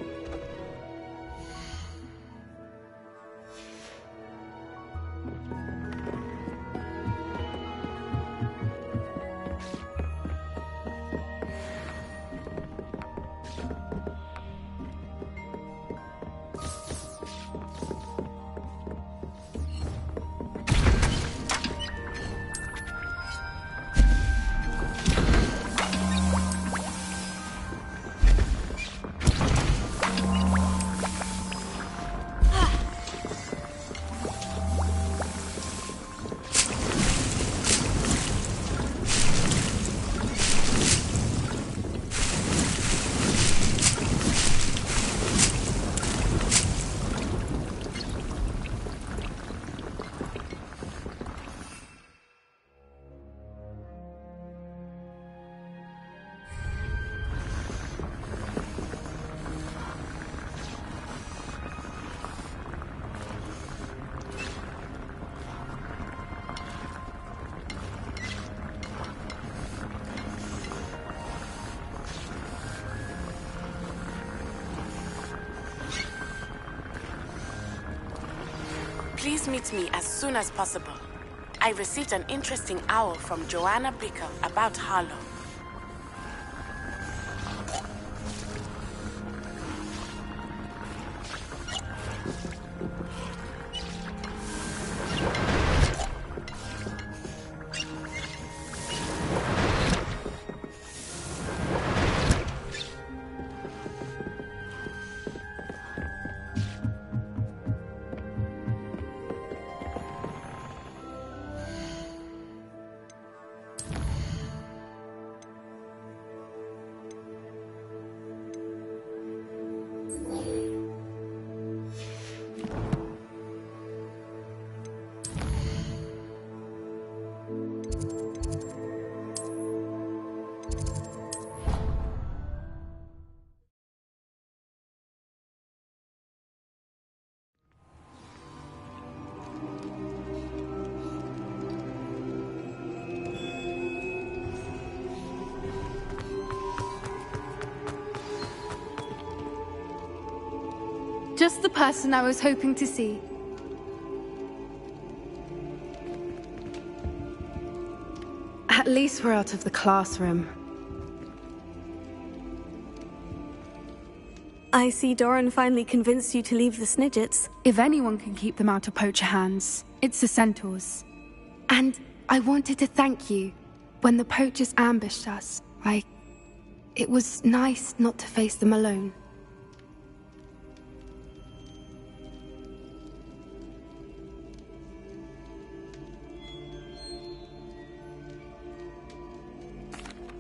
Please meet me as soon as possible. I received an interesting owl from Joanna Bicker about Harlow. Just the person I was hoping to see. At least we're out of the classroom. I see Doran finally convinced you to leave the Snidgets. If anyone can keep them out of poacher hands, it's the centaurs. And I wanted to thank you. When the poachers ambushed us, it was nice not to face them alone.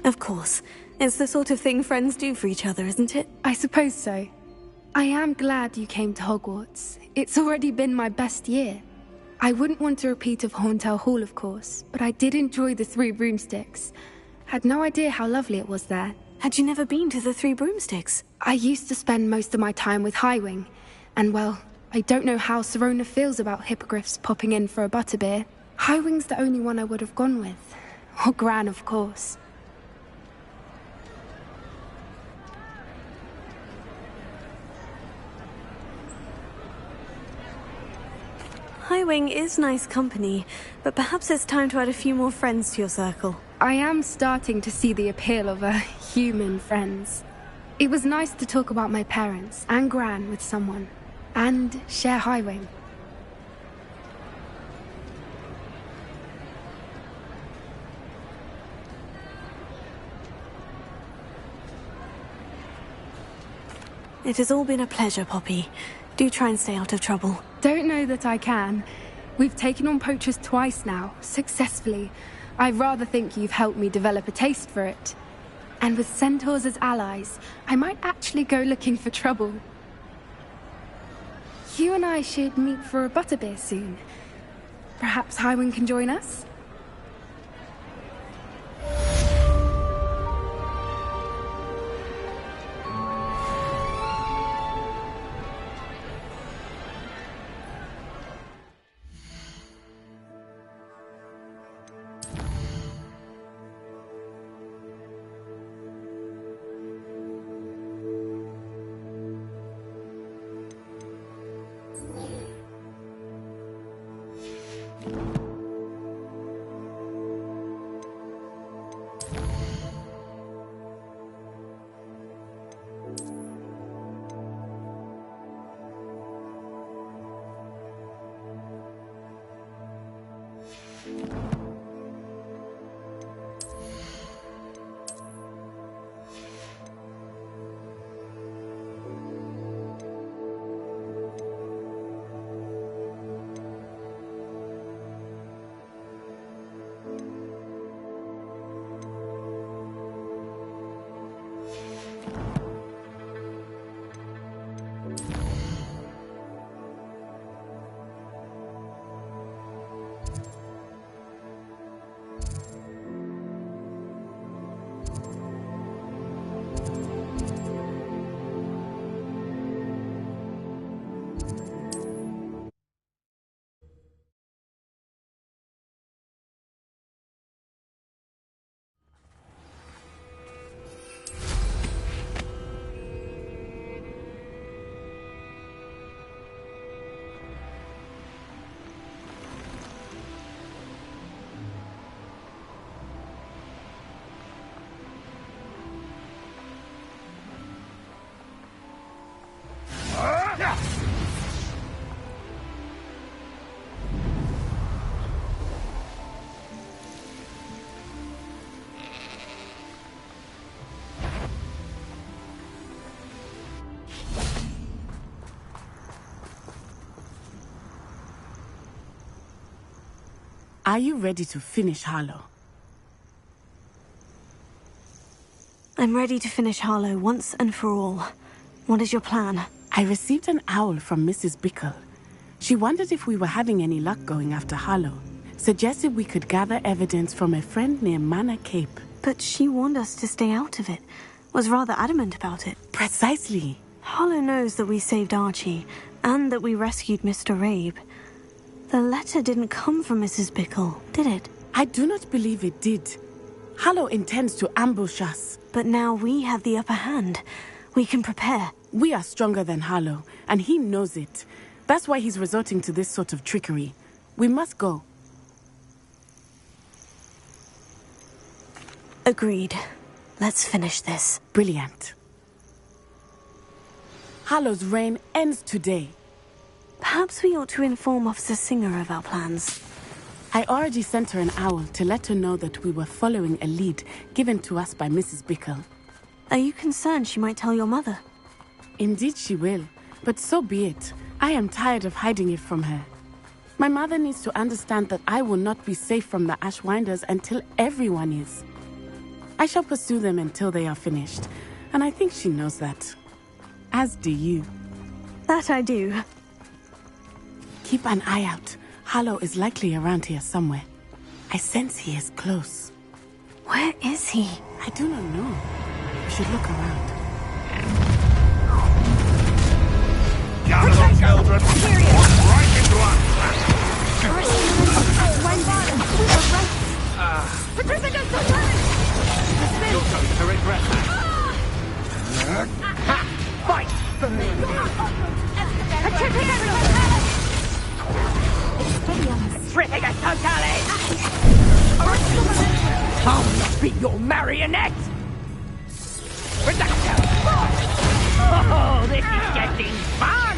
Of course. It's the sort of thing friends do for each other, isn't it? I suppose so. I am glad you came to Hogwarts. It's already been my best year. I wouldn't want a repeat of Horntail Hall, of course, but I did enjoy the Three Broomsticks. Had no idea how lovely it was there. Had you never been to the Three Broomsticks? I used to spend most of my time with Highwing, and well, I don't know how Serona feels about hippogriffs popping in for a butterbeer. Highwing's the only one I would have gone with. Or Gran, of course. Highwing is nice company, but perhaps it's time to add a few more friends to your circle. I am starting to see the appeal of human friends. It was nice to talk about my parents and Gran with someone, and share Highwing. It has all been a pleasure, Poppy. Do try and stay out of trouble. Don't know that I can. We've taken on poachers twice now, successfully. I rather think you've helped me develop a taste for it. And with centaurs as allies, I might actually go looking for trouble. You and I should meet for a butterbeer soon. Perhaps Highwing can join us? Are you ready to finish Harlow? I'm ready to finish Harlow once and for all. What is your plan? I received an owl from Mrs. Bickle. She wondered if we were having any luck going after Harlow. Suggested we could gather evidence from a friend near Manor Cape. But she warned us to stay out of it. Was rather adamant about it. Precisely. Harlow knows that we saved Archie, and that we rescued Mr. Rabe. The letter didn't come from Mrs. Bickle, did it? I do not believe it did. Harlow intends to ambush us. But now we have the upper hand. We can prepare. We are stronger than Harlow, and he knows it. That's why he's resorting to this sort of trickery. We must go. Agreed. Let's finish this. Brilliant. Harlow's reign ends today. Perhaps we ought to inform Officer Singer of our plans. I already sent her an owl to let her know that we were following a lead given to us by Mrs. Bickle. Are you concerned she might tell your mother? Indeed she will, but so be it. I am tired of hiding it from her. My mother needs to understand that I will not be safe from the Ashwinders until everyone is. I shall pursue them until they are finished, and I think she knows that. As do you. That I do. Keep an eye out. Harlow is likely around here somewhere. I sense he is close. Where is he? I do not know. We should look around. Gather them, children! Right into us! You're going to regret that. Fight for me! I'll not be your marionette! Oh, this is getting fun!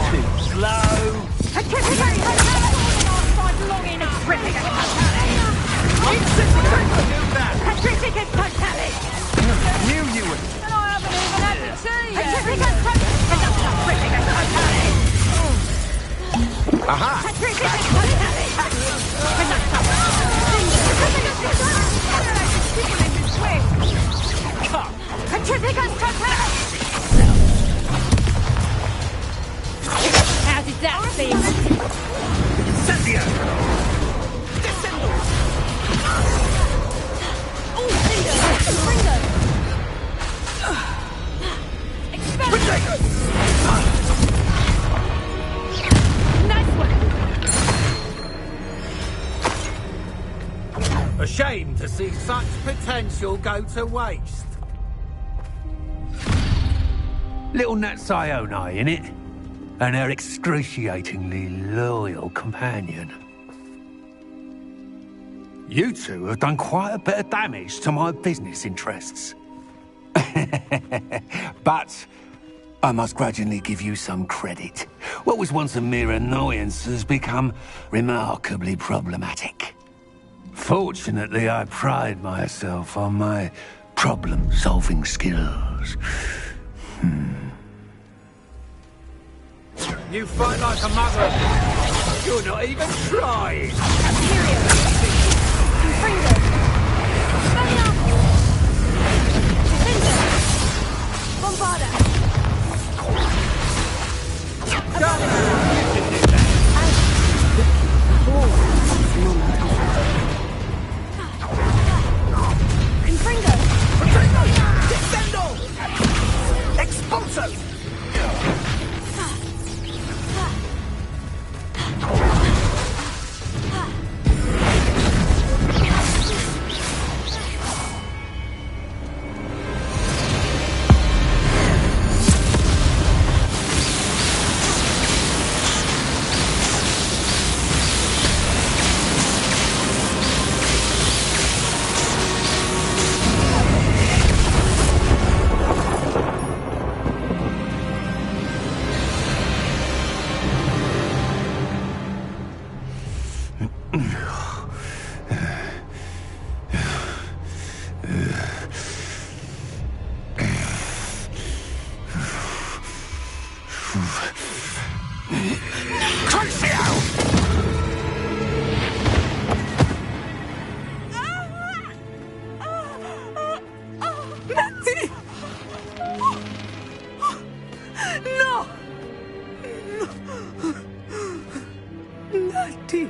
Too slow! Knew you would. And I haven't even had the tea yet! Aha! How did that feel? Incendio! A shame to see such potential go to waste. Little Nat Ione, innit? And her excruciatingly loyal companion. You two have done quite a bit of damage to my business interests. But I must grudgingly give you some credit. What was once a mere annoyance has become remarkably problematic. Fortunately, I pride myself on my problem-solving skills. You fight like a mother. You're not even trying. Natty! No! Natty!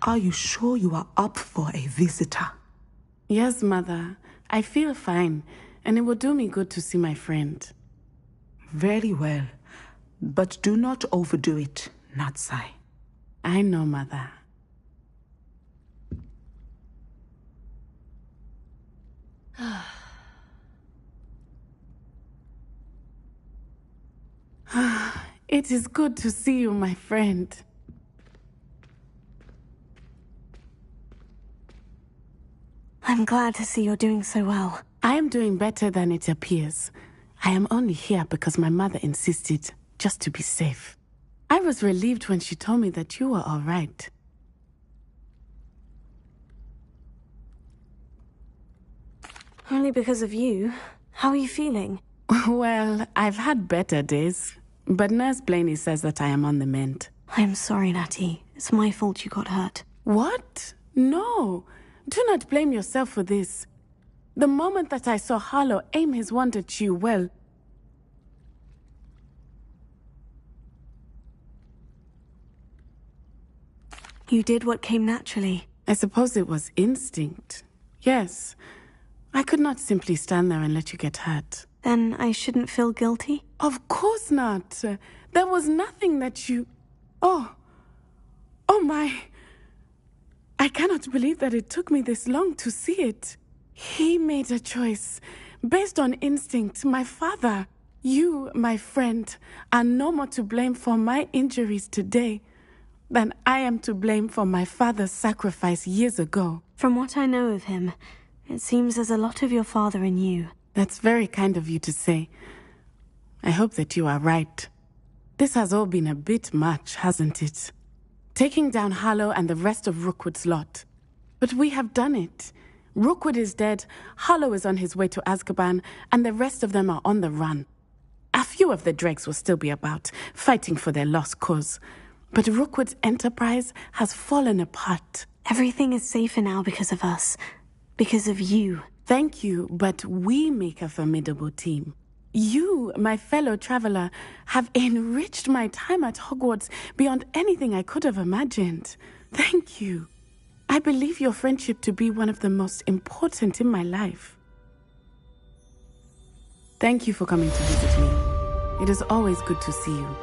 Are you sure you are up for a visitor? Yes, Mother. I feel fine, and it will do me good to see my friend. Very well. But do not overdo it, Natsai. I know, Mother. It is good to see you, my friend. I'm glad to see you're doing so well. I am doing better than it appears. I am only here because my mother insisted, just to be safe. I was relieved when she told me that you were all right. Only because of you. How are you feeling? Well, I've had better days, but Nurse Blaney says that I am on the mend. I'm sorry, Natty. It's my fault you got hurt. What? No. Do not blame yourself for this. The moment that I saw Harlow aim his wand at you, well... You did what came naturally. I suppose it was instinct. Yes. I could not simply stand there and let you get hurt. Then I shouldn't feel guilty? Of course not. There was nothing that you... Oh my... I cannot believe that it took me this long to see it. He made a choice based on instinct. My father, you, my friend, are no more to blame for my injuries today than I am to blame for my father's sacrifice years ago. From what I know of him, it seems there's a lot of your father in you. That's very kind of you to say. I hope that you are right. This has all been a bit much, hasn't it? Taking down Harlow and the rest of Rookwood's lot. But we have done it. Rookwood is dead, Harlow is on his way to Azkaban, and the rest of them are on the run. A few of the dregs will still be about, fighting for their lost cause. But Rookwood's enterprise has fallen apart. Everything is safer now because of us. Because of you. Thank you, but we make a formidable team. You, my fellow traveler, have enriched my time at Hogwarts beyond anything I could have imagined. Thank you. I believe your friendship to be one of the most important in my life. Thank you for coming to visit me. It is always good to see you.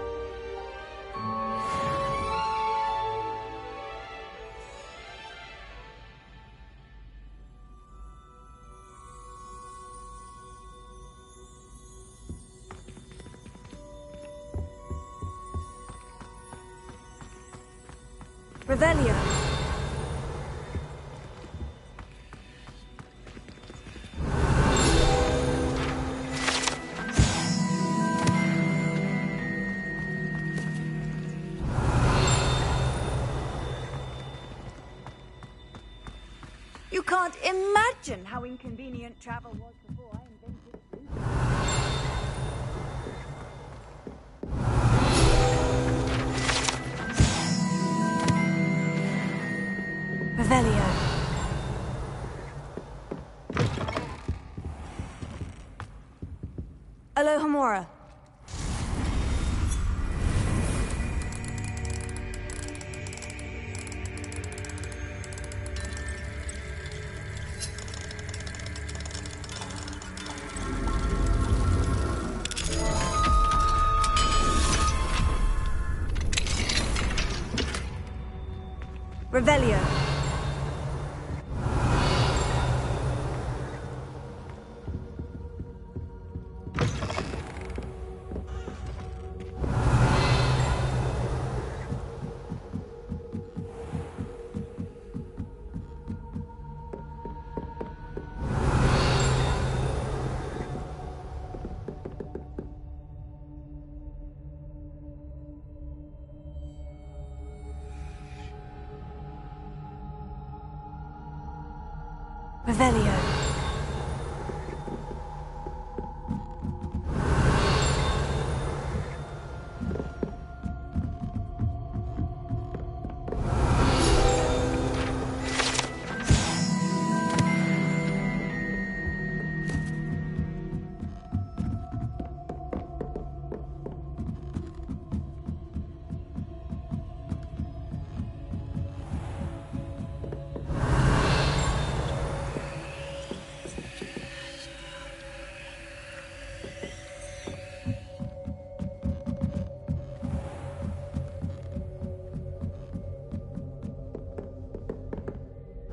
Revelio. You can't imagine how inconvenient travel was before I invented Revelio. Alohomora. Revelio. Revelio.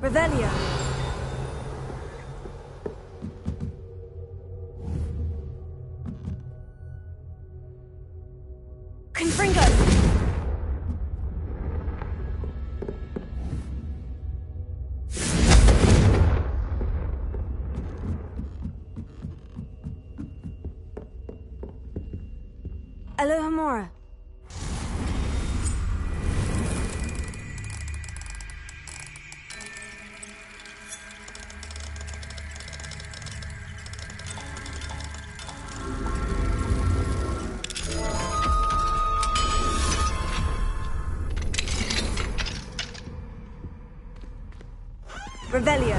Revelio. Confringo. Alohomora. Revelio.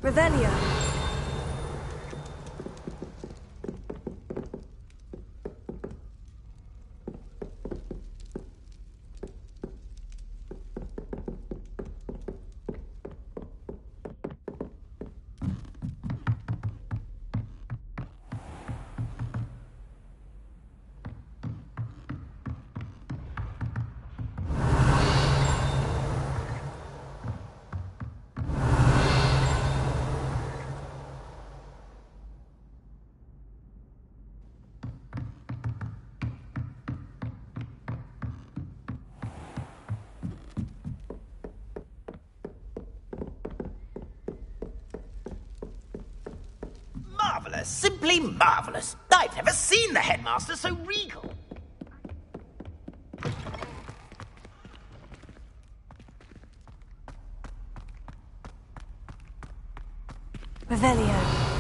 Revelio. Marvellous, simply marvellous. I've never seen the headmaster so regal. Revelio.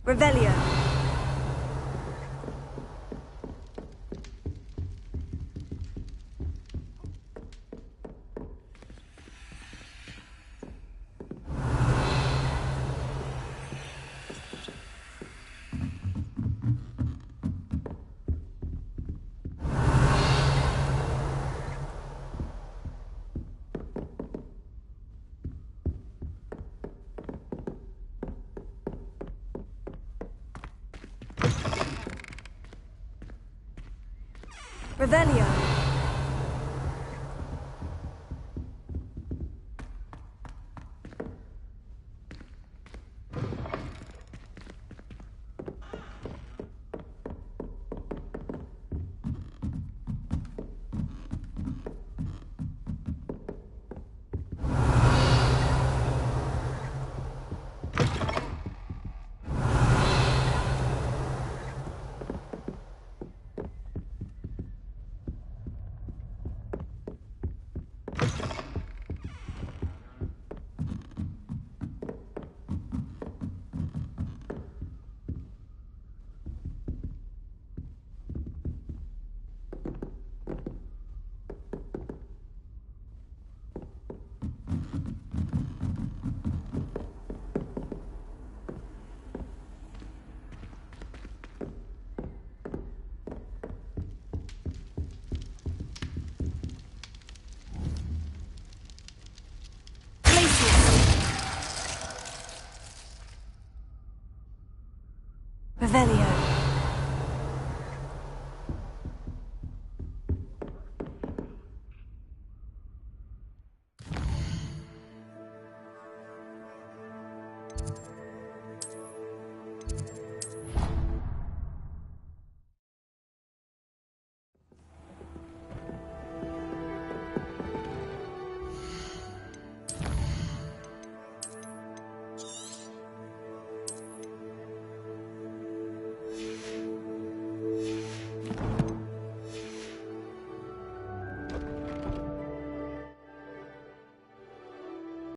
Revelio. Revelio. Revelio.